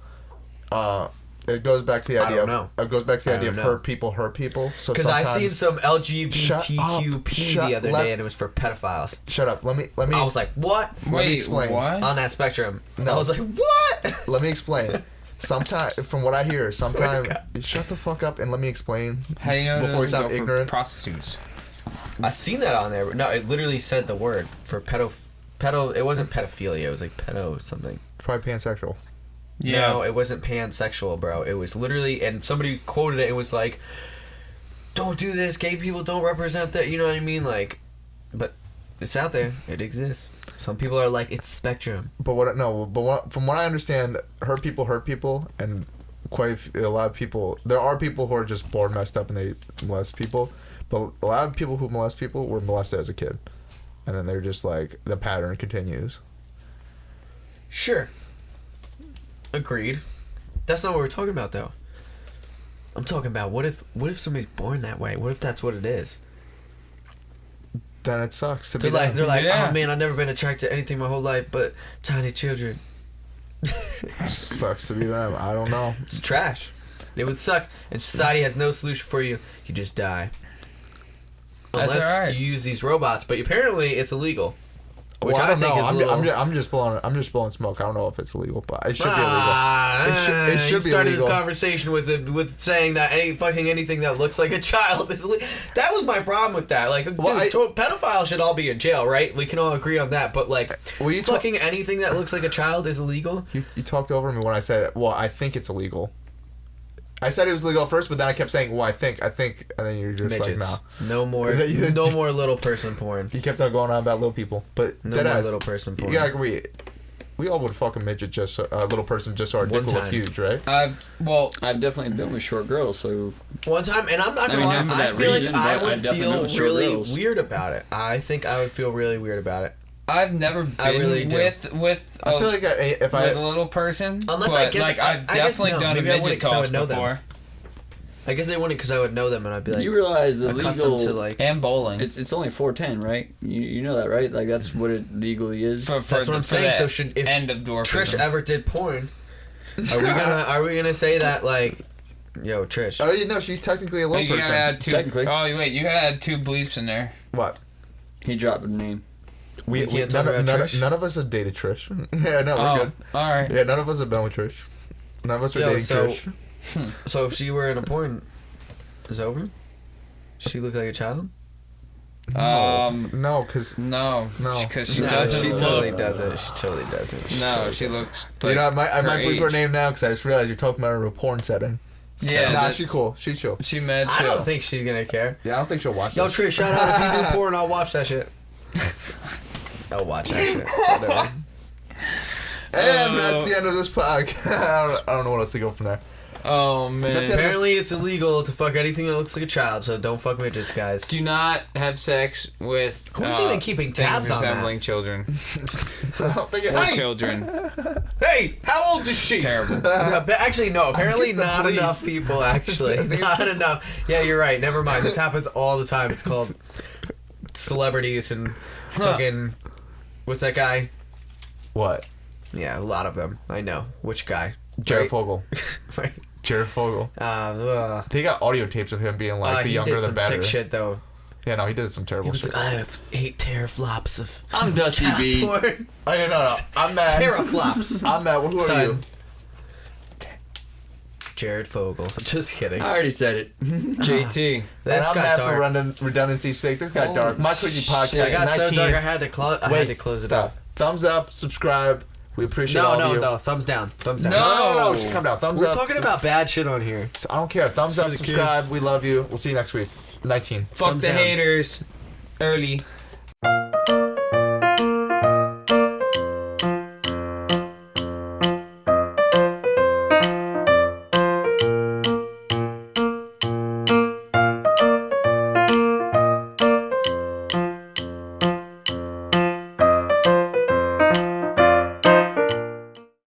it goes back to the I idea don't of know. it goes back to the I idea of don't know. hurt people. So Because I seen sometimes- some LGBTQP Shut the other up. day, and it was for pedophiles. Shut up. Let me I was like, what? let me explain. What? On that spectrum. No. I was like, what? Let me explain. Sometimes, from what I hear, Swear sometimes to shut the fuck up and let me explain How do you know before it you sound doesn't go for ignorant. prostitutes? I seen that on there. No, it literally said the word for pedo. It wasn't pedophilia. It was like pedo something. Probably pansexual. No, it wasn't pansexual, bro. It was literally, and somebody quoted it. It was like, "Don't do this. Gay people don't represent that." You know what I mean? Like, but it's out there. It exists. Some people are like, it's spectrum. But from what I understand, hurt people, and a lot of people. There are people who are just born messed up and they molest people, but a lot of people who molest people were molested as a kid, and then they're just like the pattern continues. Sure. Agreed. That's not what we're talking about, though. I'm talking about what if somebody's born that way? What if that's what it is? Then it sucks to They're be like, them. Yeah. oh man, I've never been attracted to anything my whole life but tiny children. Sucks to be them. I don't know. It's trash. It would suck, and society has no solution for you. You just die. That's Unless alright. you use these robots, but apparently it's illegal. Which Well, I don't think know. is a little... I'm just blowing smoke. I don't know if it's illegal, but it should be illegal. Ah, It should you be started illegal. this conversation with saying that anything that looks like a child is illegal. That was my problem with that. Like, pedophiles should all be in jail, right? We can all agree on that. But like, Well, you fucking anything that looks like a child is illegal. You talked over me when I said, well, I think it's illegal. I said it was legal at first, but then I kept saying, well, I think, and then you're just Midgets. like, No more, no more little person porn. You kept on going on about little people, but No dead more ass, little person porn. You gotta agree. We all would fuck a midget just a little person just so our dick One would look time. huge, right? I've definitely been with short girls, so One time, and I'm not I gonna mean, lie, not for I that feel reason, like I but would I've definitely feel been with short really girls. weird about it. I think I would feel really weird about it. I've never been I really do. with I feel like with a little person. Unless but I guess- like I've I guess definitely no. done Maybe I a midget wouldn't, 'cause I toss would know them. before. I guess they wouldn't because I would know them and I'd be like, You realize the accustomed legal to like. And bowling. it's only 410, right? You know that, right? Like that's what it legally is. That's what I'm saying. So should if end of dwarfism. Trish ever did porn, are we gonna say that like, yo, Trish? Oh, you know, she's technically a little You gotta person. add two. Technically. Oh wait, you gotta add 2 bleeps in there. What? He dropped the name. We can't talk about Trish? none of us have dated Trish. Yeah, no, we're good. All right. Yeah, none of us have been with Trish. None of us are dating Trish. So if she were in a porn, is it over? Does she look like a child? No, because No, No. because she No, doesn't. she look- totally doesn't. She totally doesn't. No, she looks. you know, I might her bleep her age. name now because I just realized you're talking about her in a porn setting. Yeah, Nah, that's- she's cool. She's chill. She mad I chill. don't think she's gonna care. Yeah, I don't think she'll watch Yo, this. Trish, shout out if you do porn, I'll watch that shit. I'll watch that shit. Whatever. And that's the end of this podcast. I don't know what else to go from there. Oh man. That's it. Apparently, it's illegal to fuck anything that looks like a child, so don't fuck midgets, guys. Do not have sex with. Who's even keeping things tabs on that? resembling children I don't think it. or Hey! children. Hey, how old is she? Terrible. But actually, no. Apparently, Get the not police. enough people. Actually, not enough. Yeah, you're right. Never mind. This happens all the time. It's called celebrities and fucking. What's that guy? What? Yeah, a lot of them. I know which guy. Jared Right? Fogle. Right. Jared Fogle. Uh, They got audio tapes of him being like, the he younger did the some better. sick shit though. Yeah, no, he did some He terrible was shit. like, I have 8 teraflops of I'm Dusty B. porn. Oh, yeah, no. I'm mad. Teraflops. I'm mad. Who are Son. you? Jared Fogle. Just kidding. I already said it. JT. And That's I'm got mad dark. for redundancy's sake. This got Holy dark. My Crazy shit. Podcast. I got 19. so dark I had to close. I had to close it stop. up. Thumbs up, subscribe. We appreciate all of you. No. Thumbs down. Thumbs down. No. No. Come down. Thumbs We're up. talking about bad shit on here. I don't care. Thumbs For up, the subscribe. kids. We love you. We'll see you next week. 19. Fuck Thumbs the down. haters. Early.